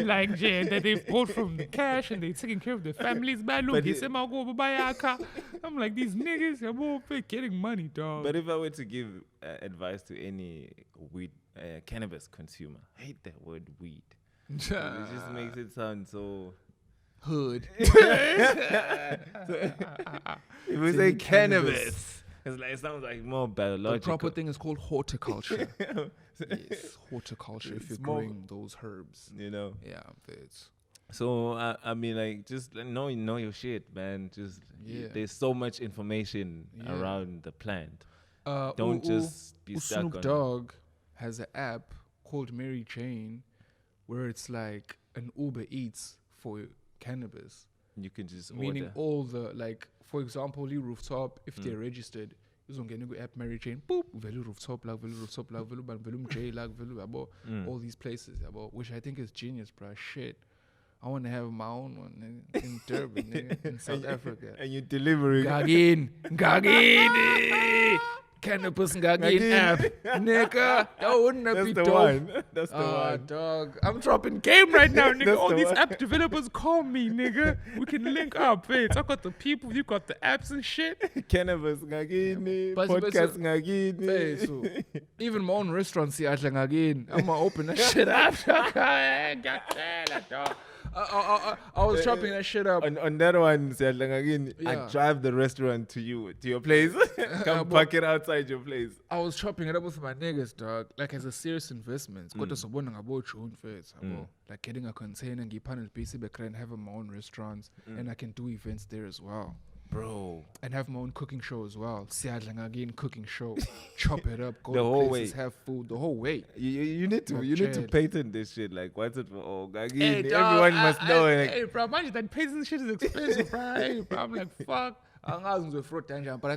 like, that they've bought from the cash and they're taking care of their families. Man, look, I'm like, these niggas, they're getting money, dog. But if I were to give advice to any weed cannabis consumer, I hate that word weed. It just makes it sound so hood. if we say cannabis, it sounds like more biological. The proper thing is called horticulture. Yes, horticulture. If you're It's more- growing those herbs, Yeah. it's So I mean, like, just know your shit, man. Just there's so much information around the plant. Don't just be stuck Snoop on. Dogg has an app called Mary Jane, where it's like an Uber Eats for cannabis. You can just Meaning order. all the, like, for example, Lee Rooftop, if they're registered, you don't get app Mary Jane, boop, velu rooftop, velu J, velu all these places, which I think is genius, bro. Shit. I want to have my own one, nigga, in Durban, nigga, in South Africa. And you delivering. Gagin, cannabis Gagin app, nigga. That wouldn't that be That's the dope? one. That's the one. Dog, I'm dropping game right now, nigga. That's All the these one. app developers call me, nigga. We can link up, bitch. I got the people, you got the apps and shit. Cannabis ngagini, But- podcast Hey, ngagini. so even my own restaurant, see, again, I'm gonna open that shit up. I was chopping that shit up. On that one, again, I drive the restaurant to your place. Come park it outside your place. I was chopping it up with my niggas, dog. Like as a serious investment. Like getting a container and and having my own restaurants and I can do events there as well. Bro. And have my own cooking show as well. Again, cooking show. Chop it up, go the to whole places, way. have food the whole way. You need to patent this shit. Like, what's it for? Oh, again, Hey, everyone must know. Hey, bro, imagine that patent shit is expensive, bro. Hey, bro, I'm like, fuck. But I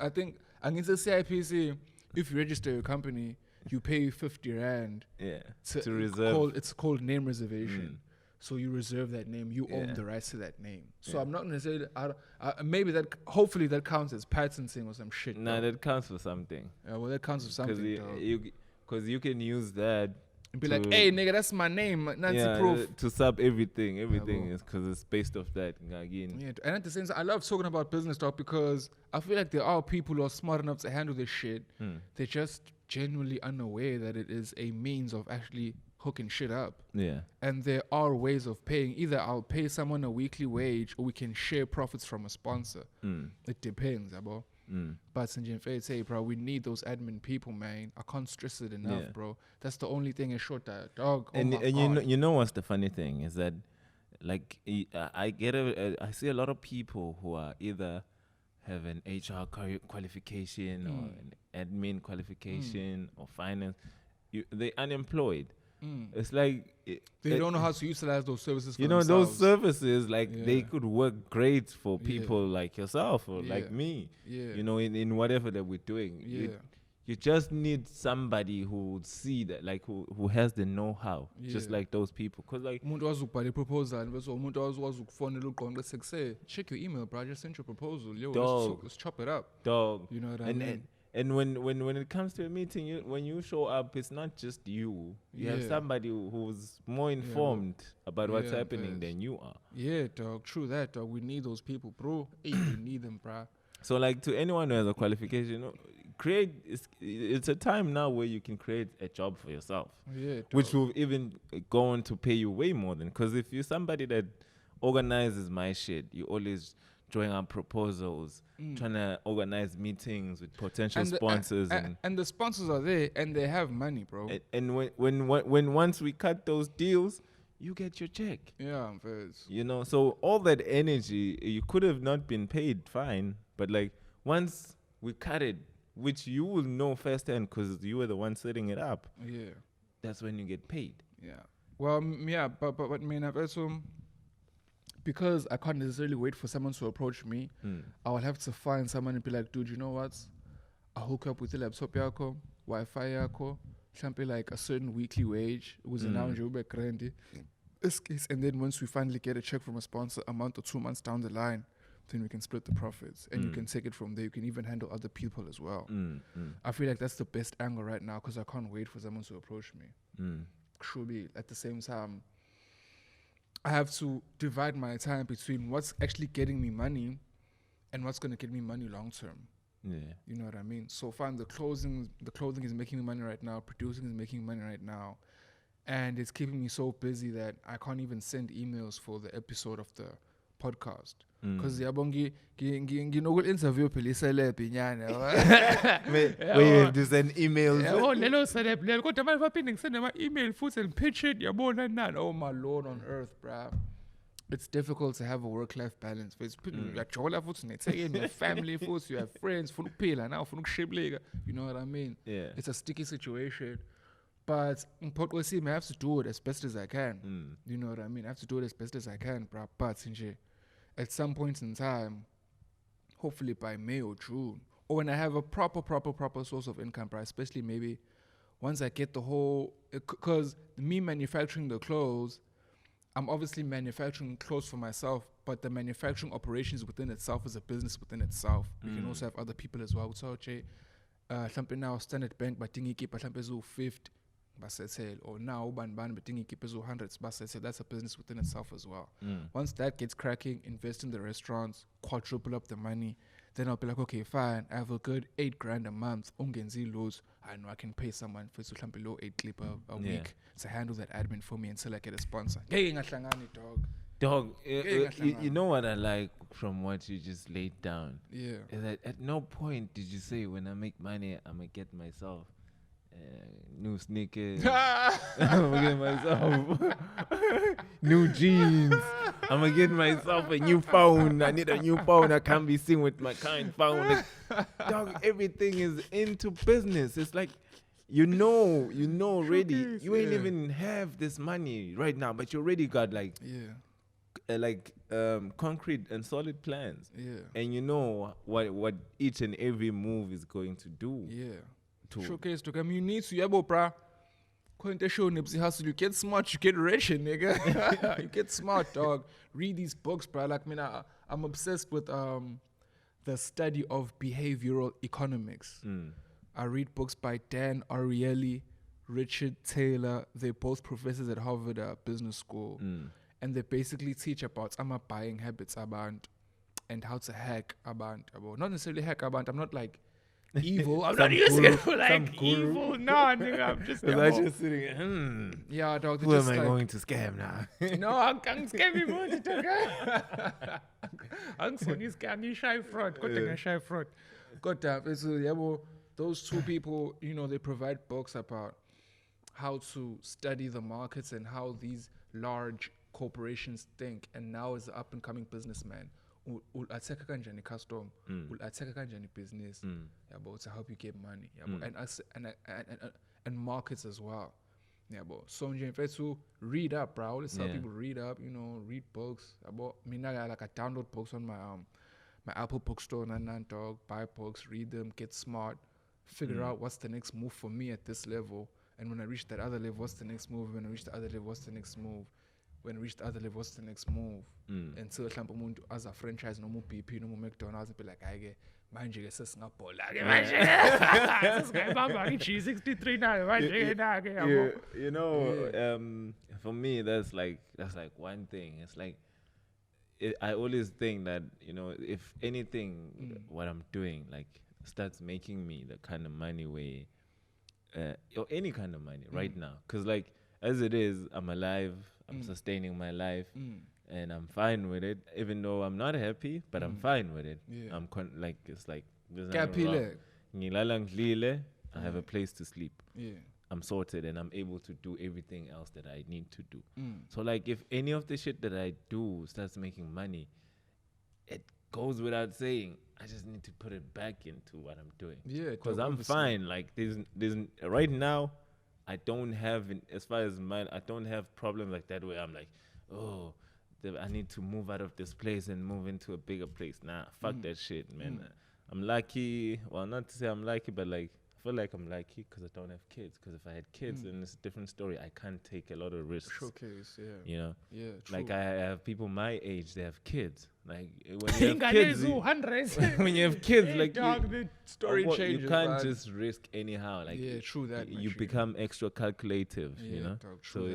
think against the CIPC, if you register your company, you pay 50 rand. Yeah. To reserve. It's called name reservation. So you reserve that name. You own the rights to that name. So I'm not going to say that. Hopefully that counts as patenting or some shit. Nah, that counts for something. Yeah, well, that counts for something. Because you can use that. And be like, hey, nigga, that's my name. Nancy proof. To sub everything. Everything is because it's based off that. Again. Yeah, and at the same time, I love talking about business talk because I feel like there are people who are smart enough to handle this shit. They're just genuinely unaware that it is a means of actually hooking shit up. Yeah. And there are ways of paying. Either I'll pay someone a weekly wage or we can share profits from a sponsor. It depends, bro. But Sinjin say, bro, we need those admin people, man. I can't stress it enough, bro. That's the only thing is short that dog. And you know what's the funny thing is that, like, I see a lot of people who are either have an HR qualification or an admin qualification or finance. They're unemployed. It's like they don't know how to utilize those services for themselves. Those services, like they could work great for people like yourself or like me. In whatever that we're doing. You just need somebody who would see that, like who has the know-how, just like those people. Cause like proposal, check your email, bro. I just sent your proposal. Yo, let's chop it up. Dog. You know what I mean? And when it comes to a meeting, when you show up, it's not just you. You have somebody who's more informed about what's happening than you are. Yeah, dog. True that, dog. We need those people, bro. Hey, we need them, bro. So, like, to anyone who has a qualification, it's a time now where you can create a job for yourself. Yeah, dog. Which will even go on to pay you way more than. Because if you're somebody that organizes my shit, you always drawing up proposals, trying to organize meetings with potential sponsors, and the sponsors are there and they have money, bro. And when once we cut those deals, you get your check. Yeah, so all that energy, you could have not been paid fine, but like once we cut it, which you will know firsthand because you were the one setting it up. Yeah, that's when you get paid. Yeah. Well, but me and I've also. Because I can't necessarily wait for someone to approach me, I will have to find someone and be like, dude, you know what? I'll hook up with the laptop yako, Wi-Fi yako, something like a certain weekly wage. It was announced this case, and then once we finally get a check from a sponsor, a month or 2 months down the line, then we can split the profits. And you can take it from there. You can even handle other people as well. I feel like that's the best angle right now because I can't wait for someone to approach me. Surely, at the same time, I have to divide my time between what's actually getting me money and what's going to get me money long term. Yeah. You know what I mean? So far, the clothing is making me money right now. Producing is making money right now. And it's keeping me so busy that I can't even send emails for the episode of the podcast. Because yabongi nginokul interview phela iceleb inyana. We have to send emails. Lelo celeb lelo kodwa manje baphinde ngisende ama email futhi and pitch it yabona nani. Oh my lord on earth, bruh. It's difficult to have a work-life balance. Uyajola futhi nethekeni, you have family futhi, you have friends, ufuna ukuphila now, ufuna ukushibilika. You know what I mean? Yeah. It's a sticky situation. But I have to do it as best as I can. You know what I mean? I have to do it as best as I can, bruh. But at some point in time, hopefully by May or June, or when I have a proper source of income, right? Especially maybe once I get the whole, because me manufacturing the clothes, I'm obviously manufacturing clothes for myself, but the manufacturing operations within itself is a business within itself. You can also have other people as well. So, something now Standard Bank, but thing keep something 50. Or now ban betting keep 100s, that's a business within itself as well. Once that gets cracking, invest in the restaurants, quadruple up the money, then I'll be like, okay, fine, I have a good $8,000 a month. Ungenzi loads. I know I can pay someone for below 8 clip a week to handle that admin for me until I get a sponsor. Dog. Dog, you know what I like from what you just laid down? Yeah. Is that at no point did you say, when I make money, I'm going to get myself new sneakers. I'm going to get myself new jeans. I'm going to get myself a new phone. I need a new phone. I can't be seen with my current phone. Dog, everything is into business. It's like, you know already. You ain't even have this money right now, but you already got concrete and solid plans. Yeah. And you know what each and every move is going to do. Yeah. To showcase to come. You need to, bra. Show Nipsey Hustle. You get smart, you get rich, nigga. You get smart, dog. Read these books, bro. Like, I'm obsessed with the study of behavioral economics. I read books by Dan Ariely, Richard Taylor. They're both professors at Harvard Business School. And they basically teach about buying habits about and how to hack about. Not necessarily hack about. I'm not like evil. I'm not using it for like evil. No, nigga. I'm just. I just sitting. Yeah, dog. Who am I going to scam now? No, I can't scam you, dog. I'm going to scam you, shy fraud. Got shy fraud. Got that. Those two people, they provide books about how to study the markets and how these large corporations think. And now as an up-and-coming businessman, will attack a custom, will attack a business, to help you get money, and markets as well. So in to read up, bro. I always tell people read up, read books. I download books on my Apple bookstore and dog, buy books, read them, get smart, figure out what's the next move for me at this level. And when I reach that other level, what's the next move? When I reach the other level, what's the next move? When I reach the other level, what's the next move? Until as a franchise, no more BP, no more McDonald's, and be like, I get manje ke sesingabhola ke manje. Sesingabamba G63 now. For me, that's like one thing. It's like I always think that, if anything, what I'm doing like starts making me the kind of money or any kind of money right now, because like as it is, I'm alive, I'm sustaining my life, and I'm fine with it, even though I'm not happy, but I'm fine with it. I'm it's like I have a place to sleep. I'm sorted and I'm able to do everything else that I need to do. So like if any of the shit that I do starts making money, it goes without saying, I just need to put it back into what I'm doing. Because I'm fine. Like there's right now, I don't have, as far as mine, I don't have problems like that where I'm like, I need to move out of this place and move into a bigger place. Nah, fuck that shit, man. I'm lucky. Well, not to say I'm lucky, but like I feel like I'm lucky because I don't have kids. Because if I had kids, then it's a different story. I can't take a lot of risks. Showcase, Yeah, true. Like I have people my age, they have kids. Like when you have kids, when you have kids, like the story changes. You can't just risk anyhow. Like true that. You become extra calculative. Dog, so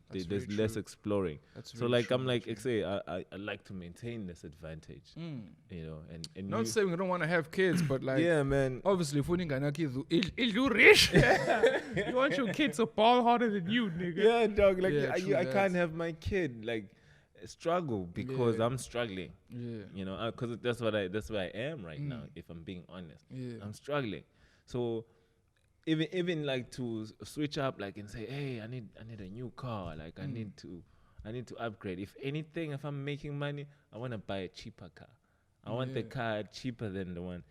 there's less exploring. So like I'm like, I like to maintain this advantage. And not saying we don't want to have kids, but like man. Obviously, if we ain't gonna kids, you rich. You want your kids to ball harder than you, nigga. Yeah, dog. Like I can't have my kid like struggle because I'm struggling. Because that's what I am right now. If I'm being honest, I'm struggling. So even like to switch up, like and say, hey, I need a new car. Like I need to upgrade. If anything, if I'm making money, I want to buy a cheaper car. I want the car cheaper than the one.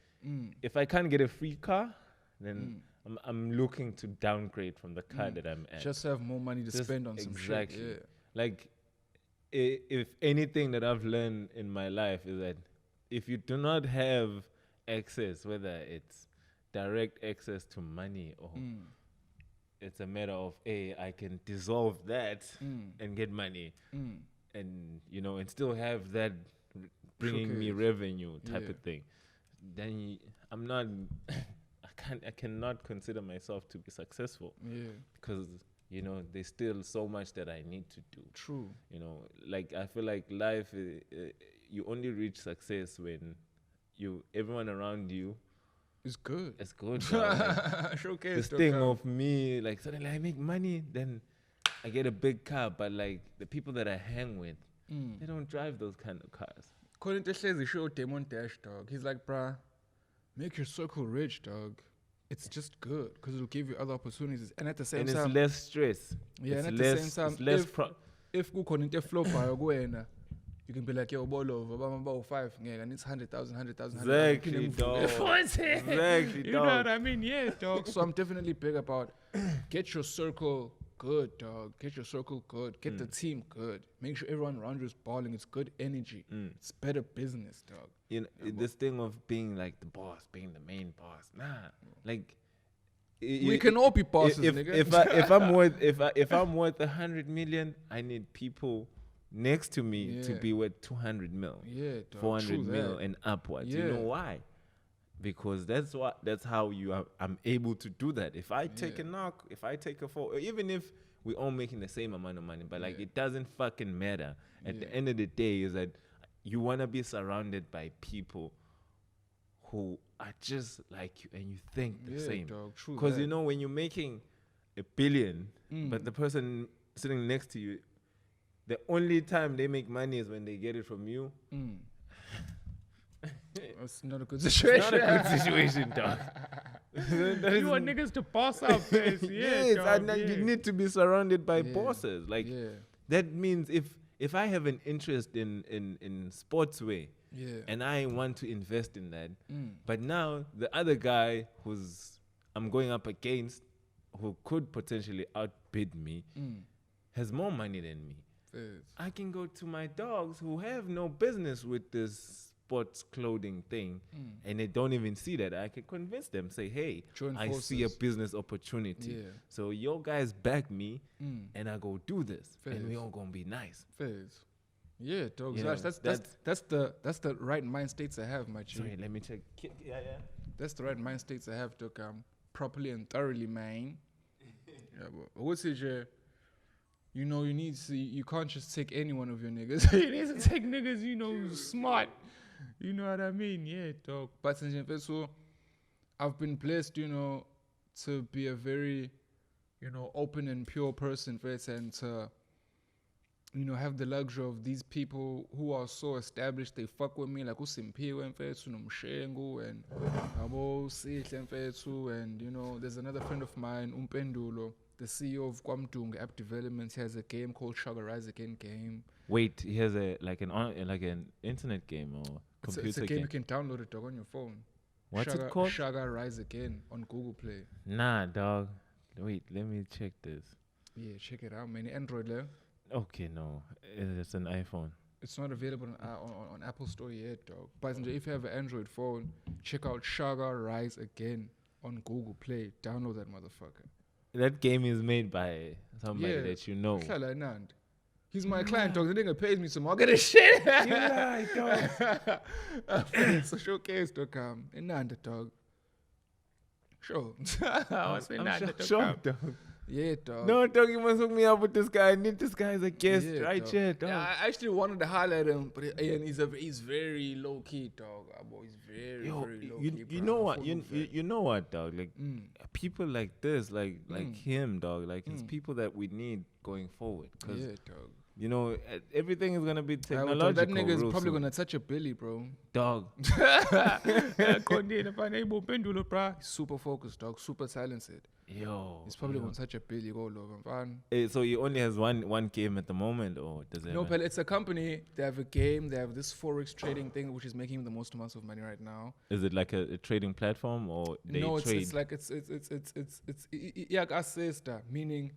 If I can't get a free car, then I'm looking to downgrade from the car that I'm at. Just have more money to spend on some shit. Yeah. Like, if anything that I've learned in my life is that if you do not have access, whether it's direct access to money or it's a matter of, I can dissolve that and get money and, and still have that bringing me revenue type of thing, then I'm not, I cannot consider myself to be successful. Because there's still so much that I need to do. True. Like I feel like life, you only reach success when everyone around you It's good. is good. Like, Showcase this thing of me, like suddenly I make money, then I get a big car, but like the people that I hang with, they don't drive those kind of cars. Couldn't says he showed Damon Dash, dog. He's like, bruh, make your circle rich, dog. It's just good because it'll give you other opportunities, and at the same And time, it's less stress. yeah, it's and at less, the same time, it's less if you couldn't flow you can be like, yo, ball over, about 5, yeah, and it's 100,000. Exactly, dog. Exactly, you know what I mean? Yeah, dog. So I'm definitely big about get your circle good, dog. Get your circle good. Get the team good. Make sure everyone around you is balling. It's good energy. It's better business, dog. You know, this thing of being like the boss, being the main boss. Nah, like we can all be bosses, nigga. If I'm worth 100 million, I need people next to me to be worth 200 mil, 400 mil and upwards. You know why? Because that's how I'm able to do that. If I take a knock, if I take a fall, even if we're all making the same amount of money, but like it doesn't fucking matter. At the end of the day, is that you want to be surrounded by people who are just like you and you think the same. Because you know, when you're making $1 billion, but the person sitting next to you, the only time they make money is when they get it from you. It's not a good situation. It's not a good situation, dog. You want niggas to boss up, face. You need to be surrounded by bosses. Like that means if I have an interest in sportswear, and I want to invest in that, but now the other guy I'm going up against, who could potentially outbid me, has more money than me. I can go to my dogs who have no business with this sports clothing thing, and they don't even see that. I can convince them, say, hey, I see a business opportunity. So your guys back me, and I go do this, and we all gonna be nice. Yeah, dog. That's the right mind states I have, my G. Sorry, let me check. Yeah. That's the right mind states I have to properly and thoroughly, man. But what's it? You know, you can't just take any one of your niggas. You need to take niggas, you know, smart. You know what I mean? Yeah, dog. But so I've been blessed, you know, to be a very, you know, open and pure person, first, and to, you know, have the luxury of these people who are so established. They fuck with me, like Usimpiwe and Fetsu, Nomshengu, and Abo Sihle and Fetsu, and, you know, there's another friend of mine, Umpendulo, the CEO of Kwamtung App Development. He has a game called Sugar Rise Again game. Wait, he has an internet game or computer it's a game you can download it, dog, on your phone. What's it called? Sugar Rise Again on Google Play. Nah, dog. Wait, let me check this. Yeah, check it out, man. Android there. Okay, no, it's an iPhone. It's not available on Apple Store yet, dog. But if you have an Android phone, check out Sugar Rise Again on Google Play. Download that motherfucker. That game is made by somebody that you know. He's my client, dog. The nigga pays me some more. Get a shit. Yeah, dog. So showcase, dog. Inanda, dog. Sure. I'm shocked, dog. Yeah, dog. No, dog, you must hook me up with this guy. I need this guy as a guest right here, dog. Yeah, I actually wanted to highlight him, but he's very low key, dog. He's very low key. You know what? You know what, dog? Like people like this, like him, dog. Like it's people that we need going forward. Yeah, dog. You know, everything is gonna be technological. That nigga is probably gonna touch a Billy, bro. Dog. He's super focused, dog. Super talented. Yo. He's probably gonna touch a Billy. Go over. So he only has one game at the moment, or does it? No, but it's a company. They have a game. They have this forex trading thing, which is making him the most amounts of money right now. Is it like a trading platform, or they trade? It's like it's meaning.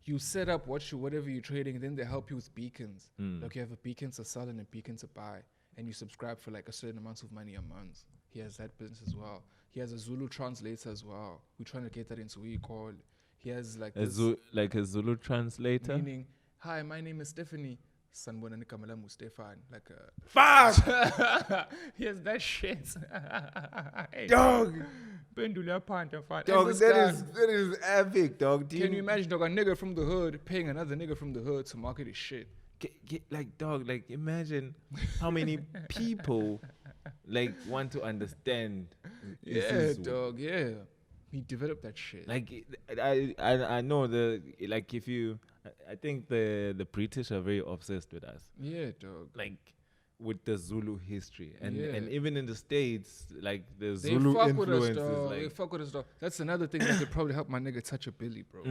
You set up whatever you're trading, and then they help you with beacons. Like you have a beacon to sell and a beacon to buy, and you subscribe for like a certain amount of money a month. He has that business as well. He has a Zulu translator as well. We're trying to get that into what you call. He has like a Zulu translator. Meaning, hi, my name is Stephanie. Sanbona nikamela Stefan. Like a fuck. He has that shit. Hey, dog. Dog, that is epic, dog. Can you imagine, dog, a nigga from the hood paying another nigga from the hood to market his shit? Like, dog, like imagine how many people like want to understand. Yeah, is dog. Yeah, he developed that shit. like I know like if you I think the British are very obsessed with us. Yeah, dog. Like with the Zulu history and Yeah. even in the States, like the They Zulu fuck with us, influence is dog. They like fuck with us, dog. That's another thing that could probably help my nigga touch a Billy, bro.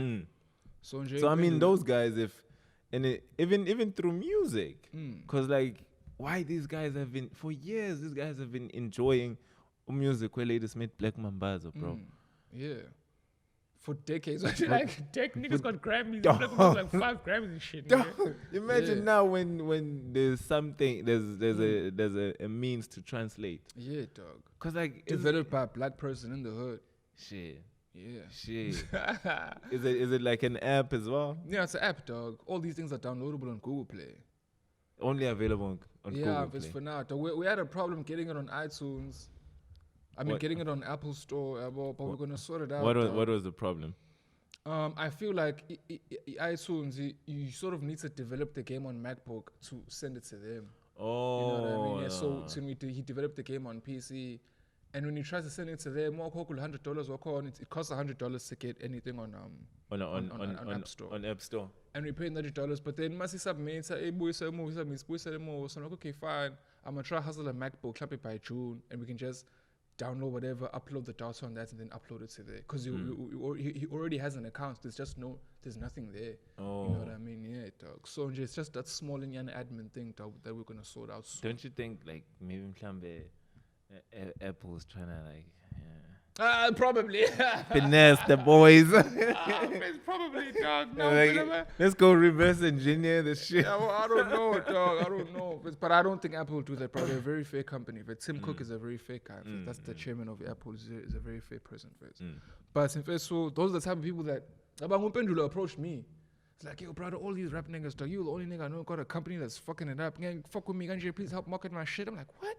So, so I mean those guys even through music, Mm. cause like why these guys have been for years, these guys have been enjoying music where ladies made Black Mambazo, bro. Yeah. For decades. Like, niggas got Grammys. Dog. Black Mambazo like 5 Grammys and shit. nigga. Imagine Yeah. now when there's something there's a means to translate, Yeah, dog. cause like Developed by a black person in the hood. shit. Yeah. Is it like an app as well? Yeah, it's an app, dog. All these things are downloadable on Google Play. Only available on Yeah, Google but it's Play. for now. Dog. We had a problem getting it on iTunes. I mean, What- getting it on Apple Store, but we're gonna sort it out. What dog. was the problem? I feel like iTunes, you sort of need to develop the game on MacBook to send it to them. Oh, You know what I mean? Yeah, so he developed the game on PC, and when he tries to send it to them, $100 it costs $100 to get anything on on App Store. On App Store. And we pay $90, but then once he submits, so I'm like, okay, fine. I'm gonna try hustle a MacBook, clap it by June, and we can just download whatever, upload the data on that, and then upload it to there. Because he already has an account. There's nothing there. Oh. You know what I mean? Yeah, dog. So it's just that small and admin thing, dog, that we're gonna sort out soon. Don't you think like maybe Mhlambe, Apple's trying to like Probably. finesse the boys? It's probably, dog. No, Like, let's go reverse engineer the shit. yeah, well, I don't know, dog. I don't know. But I don't think Apple will do that. Probably a very fair company. But Tim Cook is a very fair guy. That's the chairman of Apple. Is a very fair person. But so those are the type of people that Abangumpendulo approached me. It's like, yo, brother, all these rap niggas, dog. You the only nigga I know got a company that's fucking it up. Gang, fuck with me, Ganji, please help market my shit. I'm like, what?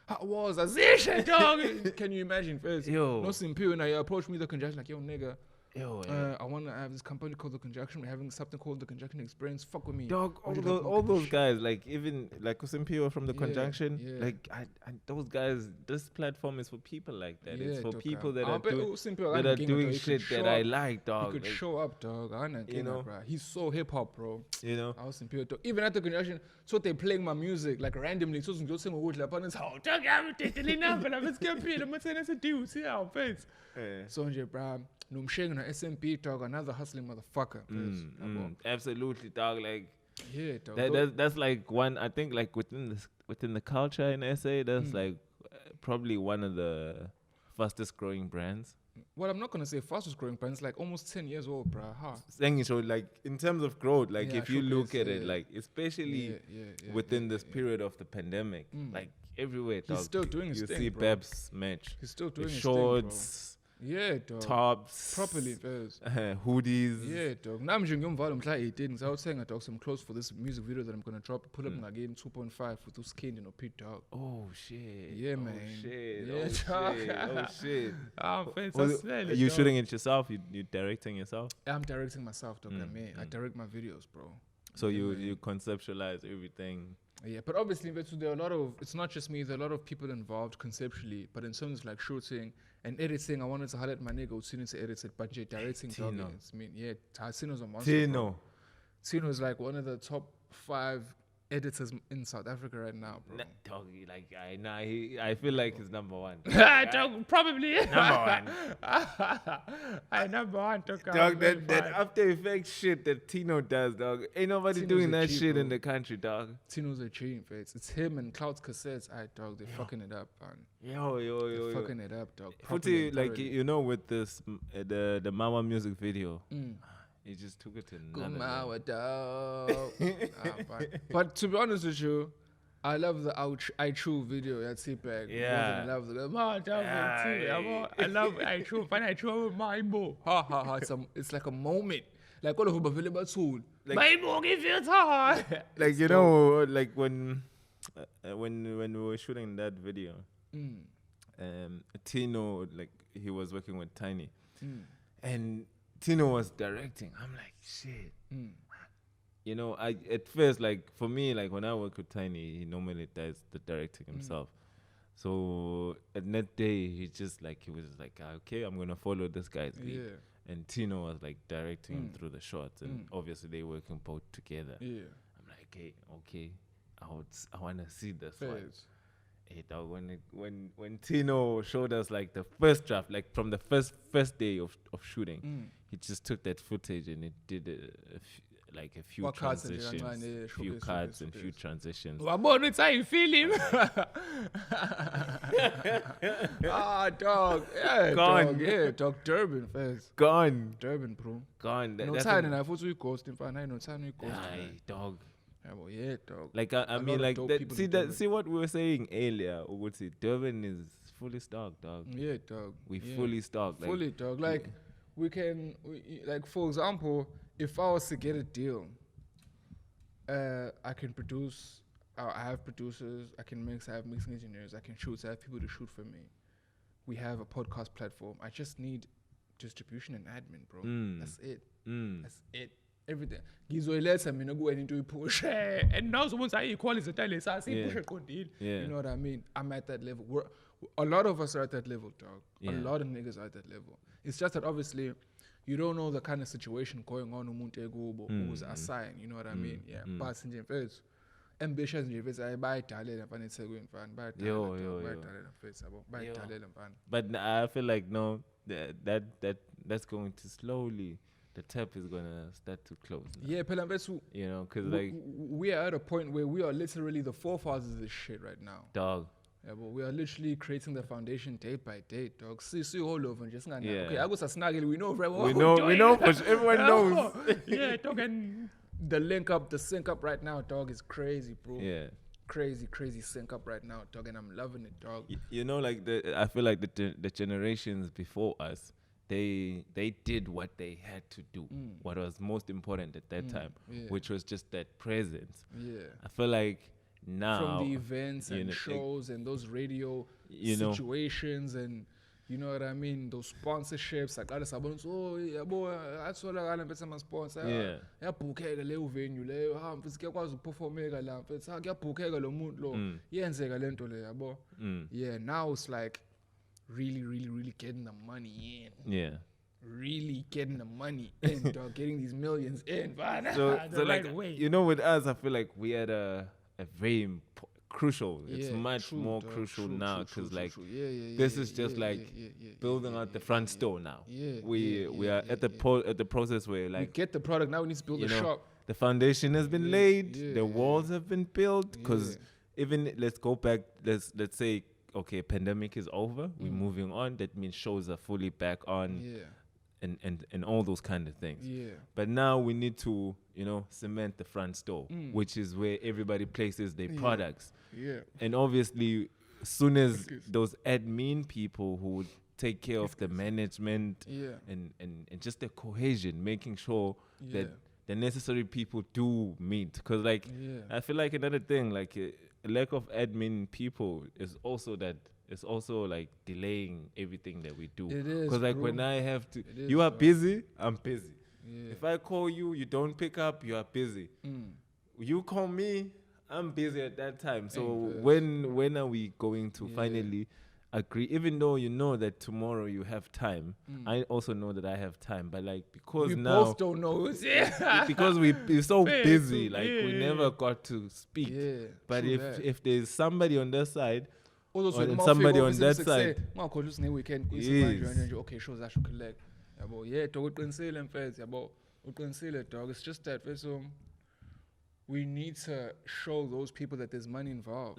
How was I say shit, dog? Can you imagine first? Yo. No simple. Now you approach me the conjunction like, yo, nigga. Yo, I want to have this company called The Conjunction. We're having something called The Conjunction Experience. Fuck with me. dog, Would you like all market those shit? guys, like even like Usimpiwa from the Yeah, Conjunction, yeah. like I those guys, this platform is for people like that. It's Yeah, for dog, people that I'll are bet doing simple, that I'm are king, doing dog. You could shit that show I up. like, dog. You could like, show up, dog. I know, you know? bro. He's so hip hop, bro. you know. I was simple, dog. Even at the conjunction, so they playing my music like randomly. So just sing with like, "It's how dog I'm taking enough, and I'm just gonna pay them. I'm saying it's a deal. See how face." Yeah. So bro, no sharing on SMP, dog. Another hustling motherfucker. Absolutely, dog. Like Yeah, dog. that's like one. I think like within the culture in SA, that's like probably one of the fastest growing brands. Well, I'm not gonna say fastest growing, but it's like almost 10 years old, bro. Huh? Saying so, like in terms of growth, like Yeah, if you look showcase, at it, yeah. like especially Yeah, within this period of the pandemic, like everywhere, dog, still doing his you thing, see bro. Babs match. He's still doing With his thing, bro. shorts, Yeah, dog. tops, Properly, first. hoodies. Yeah, dog. Now I'm just going to try 18. So I was saying, dog, some clothes for this music video that I'm gonna drop. Pull up again 2.5 with those skin, Pete, dog. Oh shit! Yeah, oh, man. Shit. Yeah, oh dog. shit! Oh shit! Face, Was it- are you shooting it yourself? You directing yourself? I'm directing myself, dog. I direct my videos, bro. So you conceptualize everything. Yeah, but obviously, there are a lot of. It's not just me. There are a lot of people involved conceptually, but in terms of like shooting and editing, I wanted to highlight my nigga Tino to edit it, but directing, dog. Tino. It's me. Yeah, Tino's a monster. Bro. Tino. Tino is like one of the top 5 editors in South Africa right now, bro. Dog, like I feel like he's number one. Dog, probably Number one. number one. Dog, that After Effects shit that Tino does, dog. Ain't nobody Tino's doing a that G, shit bro. in the country, dog. Tino's a G, face. It's him and Cloud's cassettes. Dog, they're fucking it up, man. Yo. Fucking it up, dog. Footy, Properly and like thoroughly. with this the Mama music video, he just took it to another level. Gumawa, dog. But to be honest with you, I love the I True video at CPAC. Yeah. I love the I love I True. Find I True my mo. Ha ha ha. It's like a moment. Like all of them available soon. My mo give you time. Like like when we were shooting that video, Tino, like he was working with Tiny, and Tino was directing. I'm like, shit. I at first, like for me, like when I work with Tiny, he normally does the directing himself. So at that day, he was like, okay, I'm gonna follow this guy's lead. Yeah. And Tino was like directing him through the shots, and obviously they working both together. Yeah. I'm like, hey, okay, I wanna see this one. Hey, dog, when Tino showed us like the first draft, like from the first day of shooting, he just took that footage and it did a few What cards and transitions, few cards and few transitions. Wabona it's how you feel him. Dog. Yeah, Gone. dog. Yeah, dog. Durban first. Gone. Durban, bro. Gone. No time, and I thought we ghost in fact. No time we ghost. Aye, dog. Yeah, dog. Like I mean, like that. See what we were saying earlier. Would say Durban is fully stocked, dog. Yeah, dog. We fully stocked. Like, fully, dog. Like like for example, if I was to get a deal, I can produce. I have producers. I can mix. I have mixing engineers. I can shoot. I have people to shoot for me. We have a podcast platform. I just need distribution and admin, bro. That's it. That's it. Everything. Gizoiletha mina kuwena into uyipush. And now someone's saying equality style sasi push it. You know what I mean? I'm at that level. A lot of us are at that level, dog. A lot of niggas are at that level. It's just that obviously you don't know the kind of situation going on umuntu ekubo who's assigned, you know what I mean? Yeah. But nje mfethu ambitious nje mfethu bayadalela mfana eThekwini mfana bayadalela mfethu yabo bayadalela mfana. But I feel like no that's going to slowly, the tap is gonna start to close now. Yeah, phela mfethu, you know, because like we are at a point where we are literally the forefathers of this shit right now, dog. Yeah, but we are literally creating the foundation day by day, dog. See all over and just okay, I was a snuggle. We know, right? We know, but everyone knows. Yeah, dog, and the sync up right now, dog, is crazy, bro. Yeah, crazy sync up right now, dog, and I'm loving it, dog. You know, like I feel like the generations before us, they did what they had to do, what was most important at that time, which was just that presence. Yeah, I feel like now from the events and shows and those radio situations and you know what I mean, those sponsorships like other sabons, atholakala mfethu ama sponsor yabhukeka leyo venue leyo mfethu kuyakwazi ukuperformeka la mfethu kuyabhukeka lo muntu lo yenzeka lento le yabo. Yeah, now it's like really getting the money in. Yeah, really getting the money in, dog, getting these millions in. So right like way. You know, with us, I feel like we had a very crucial. It's much more crucial now because like this is just like building out the front store now. We are at the process where like we get the product now. We need to build the shop. The foundation has been laid. The walls have been built. Because even let's go back. Let's say okay, pandemic is over. We're moving on. That means shows are fully back on. And all those kind of things. But now we need to, cement the front store, which is where everybody places their products. And obviously, as soon as those admin people who would take care of the management and just the cohesion, making sure that the necessary people do meet. Because like, I feel like another thing, like a lack of admin people is also that. It's also like delaying everything that we do. It is, because like when I have to, you are busy, I'm busy. If I call you, you don't pick up, you are busy. You call me, I'm busy at that time. So when are we going to finally agree? Even though you know that tomorrow you have time, I also know that I have time. But like because we now both don't know, because we're so busy, like we never got to speak. But if there's somebody on their side. And somebody on that side. Okay, shows I should collect. Yeah, dog, it's just that so we need to show those people that there's money involved.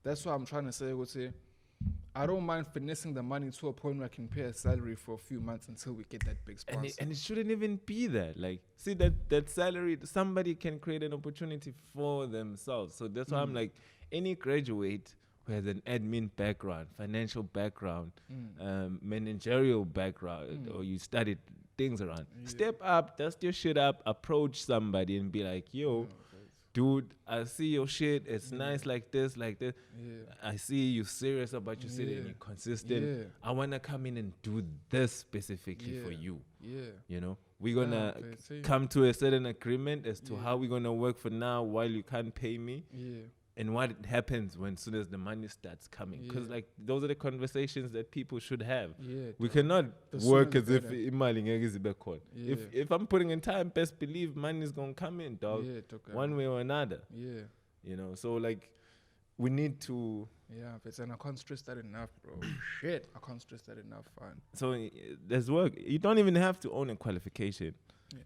That's what I'm trying to say. I don't mind finessing the money to a point where I can pay a salary for a few months until we get that big sponsor. And it shouldn't even be that. Like, see that salary, somebody can create an opportunity for themselves. So that's why I'm like, any graduate who has an admin background, financial background, managerial background, or you studied things around, step up, dust your shit up, approach somebody and be like, yo, dude, I see your shit. It's nice like this, like this. I see you serious about your city and you're consistent. I want to come in and do this specifically for you. You know, we're going to come to a certain agreement as to how we're going to work for now while you can't pay me. and what happens when soon as the money starts coming. Because like those are the conversations that people should have. Yeah, we cannot the work sooner as the if better. imali ngeke zibe khona. If I'm putting in time, best believe money is gonna come in, dog. Yeah, one way or another. Yeah. You know, so like we need to. Yeah, and I can't stress that enough, bro. Shit, I can't stress that enough, fam. So there's work. You don't even have to own a qualification. Yeah.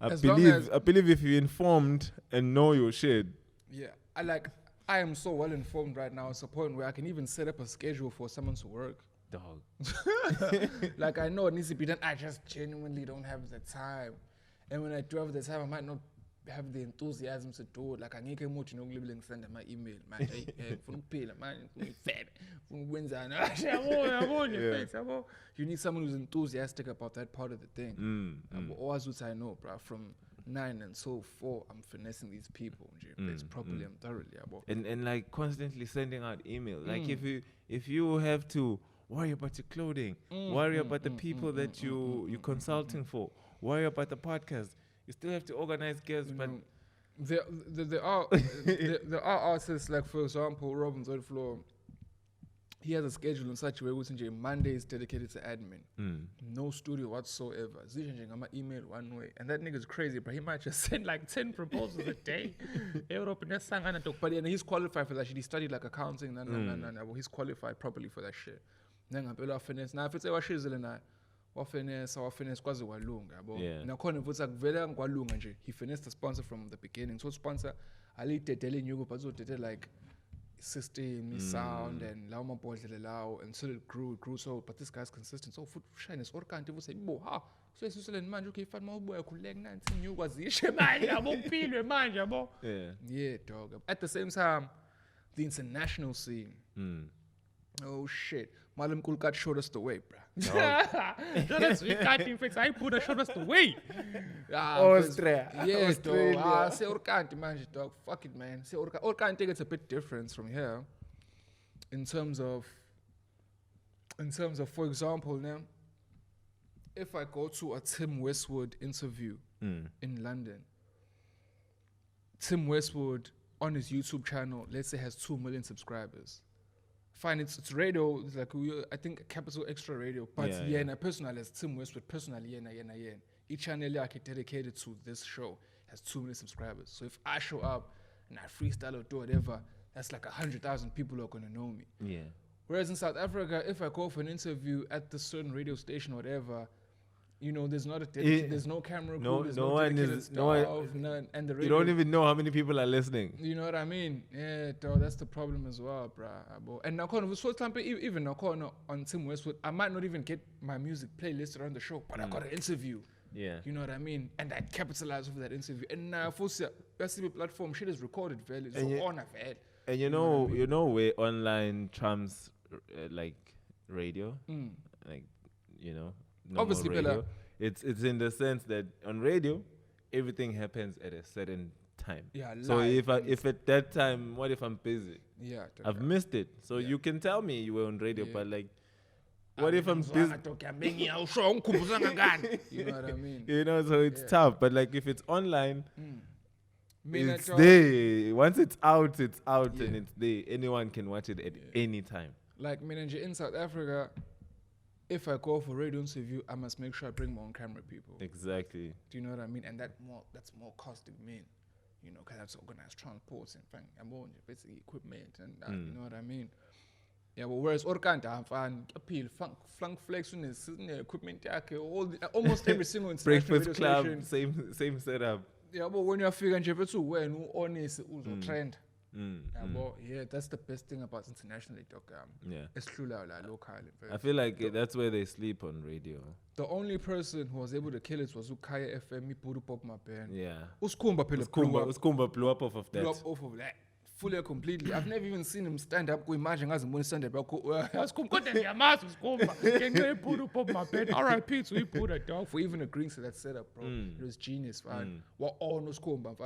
I believe if you're informed and know your shit. Yeah, I am so well informed right now. It's a point where I can even set up a schedule for someone to work. Dog. Like I know it needs to be done. I just genuinely don't have the time. And when I do have the time, I might not have the enthusiasm to do it. Like I need much send my email. Man, you need someone who's enthusiastic about that part of the thing. Always what I know, bro. From 9 until 4, I'm finessing these people. It's properly, I'm thoroughly about. And like constantly sending out emails. Like if you have to worry about your clothing, worry about the people that you're consulting for, worry about the podcast. You still have to organize guests, but there are artists like, for example, Robin Zodfloor. He has a schedule in such a way which Monday is dedicated to admin. No studio whatsoever. My email one way. And that nigga's crazy, but he might just send like 10 proposals a day. But yeah, he's qualified for that shit. He studied like accounting. Well, he's qualified properly for that shit. Now if it's a shit, finesse kwazi walunga yabo nakhona futhi akuvela ngwalunga nje he finessed the sponsor from the beginning. So sponsor alidedele nyuko but uzodede like system sound and lawo mabhodlela lawo until it grew so but this guy's consistent. So futhi shine is orkanti futhi yibo ha so esiseleni manje okay fana mawubuya khuleka nansi nyuko azishe manje yabo kuphilwe manje yabo. Yeah dog. At the same time the international scene oh shit, Malam Kulkat showed us the way, bruh. That's we cutting fix. I put a showed us the way. Austria. Yes, dog. Say Orkanti, man, dog. Fuck it, man. Say Orkanti gets a bit different from here. In terms of, for example, now, if I go to a Tim Westwood interview in London, Tim Westwood on his YouTube channel, let's say, has 2 million subscribers. Fine, it's radio. It's like I think Capital Extra Radio, but yeah, personal as Tim Westwood, personally, each channel I get dedicated to this show has 2 million subscribers. So if I show up and I freestyle or do whatever, that's like 100,000 people who are gonna know me. Yeah. Whereas in South Africa, if I go for an interview at the certain radio station or whatever, you know, there's not there's no camera crew, there's no dedicated staff, none, and the radio, you don't even know how many people are listening. You know what I mean? Yeah, dog, that's the problem as well, bruh. And now, even now, on Tim Westwood, I might not even get my music playlist around the show, but I got an interview. Yeah. You know what I mean? And I capitalize over that interview. And now, for the platform, shit is recorded, value. So on I've had. And you know where online trumps like radio, like obviously radio. It's in the sense that on radio everything happens at a certain time. Yeah. So if at that time, what if I'm busy? Yeah. I've missed it. So you can tell me you were on radio, but like, what if I'm busy? You know what I mean? So it's tough. But like if it's online, it's there. Once it's out, and it's there. Anyone can watch it at any time. Like in South Africa, if I go for radio interview, I must make sure I bring my own camera people. Exactly. Do you know what I mean? And that's more costing me, because I have to organize transports and more basic equipment and you know what I mean? Yeah, but whereas Orkanta, I'm appeal, flank flex, equipment, almost every single international breakfast radio club, station. same setup. Yeah, but when you're figuring to when who honest trend. Yeah, that's the best thing about internationally, doc. It's true like local. I feel like that's where they sleep on radio. The only person who was able to kill it was Ukaya FM, Puru Pop my band. Yeah. Uskumba blew up off of that. Blew up off of that. Fully completely. I've never even seen him stand up. Go imagine as a stand up. R.I.P. to he put a dog for even agreeing to that setup, bro. It was genius, man. What all no skumba,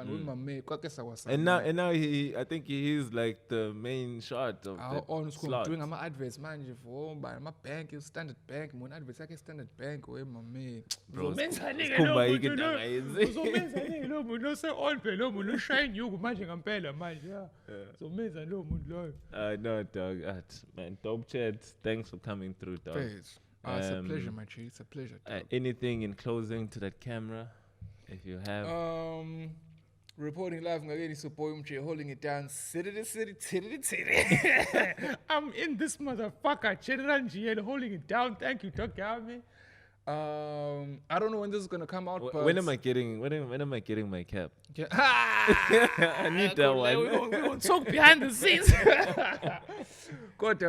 and now I think he is like the main shot of the slot. Doing my adverts, man. For my bank is Standard Bank. My adverts like Standard Bank. Oh my man. Bro, Yeah. So menza lowo muntu loyo. No, dog. Man, dope chat. Thanks for coming through, dog. It's a pleasure, my G. It's a pleasure. Anything in closing to that camera, if you have? Reporting live ngakeni so boy umje holding it down. City. I'm in this motherfucker. General GL holding it down. Thank you, Doc Gami. I don't know when this is gonna come out. But When am I getting my cap? Yeah. I need that one. We're gonna talk behind the scenes. God,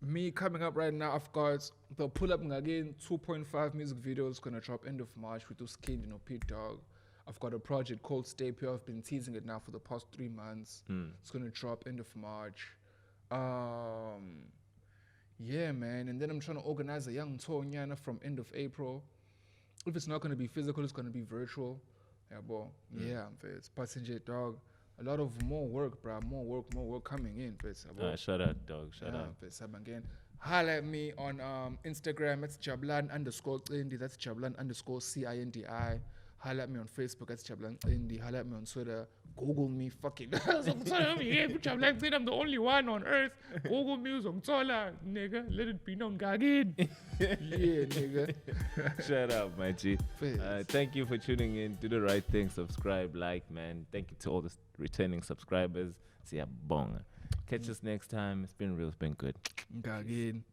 me coming up right now. I've got the pull up again 2.5 music videos gonna drop end of March with those kid, Pete Dog. I've got a project called Stay Pure. I've been teasing it now for the past 3 months. It's gonna drop end of March. Yeah, man. And then I'm trying to organize a young tour from end of April. If it's not gonna be physical, it's gonna be virtual. Yeah, boy. Yeah, it's passenger dog. A lot of more work, bro. More work coming in. Shout out, dog. Shout out. Again. Holla at me on Instagram. That's Jabulani_Cindi. That's Jabulani_Cindi. Holla at me on Facebook. That's Jabulani Cindi. Holla at me on Twitter. Google me. Fucking. I'm the only one on earth. Google me. Nigga. Let it be known. Gagin. Yeah, nigga. Shut up, my G. Thank you for tuning in. Do the right thing. Subscribe, like, man. Thank you to all the returning subscribers. See ya, bong. Catch us next time. It's been real. It's been good. Gagin.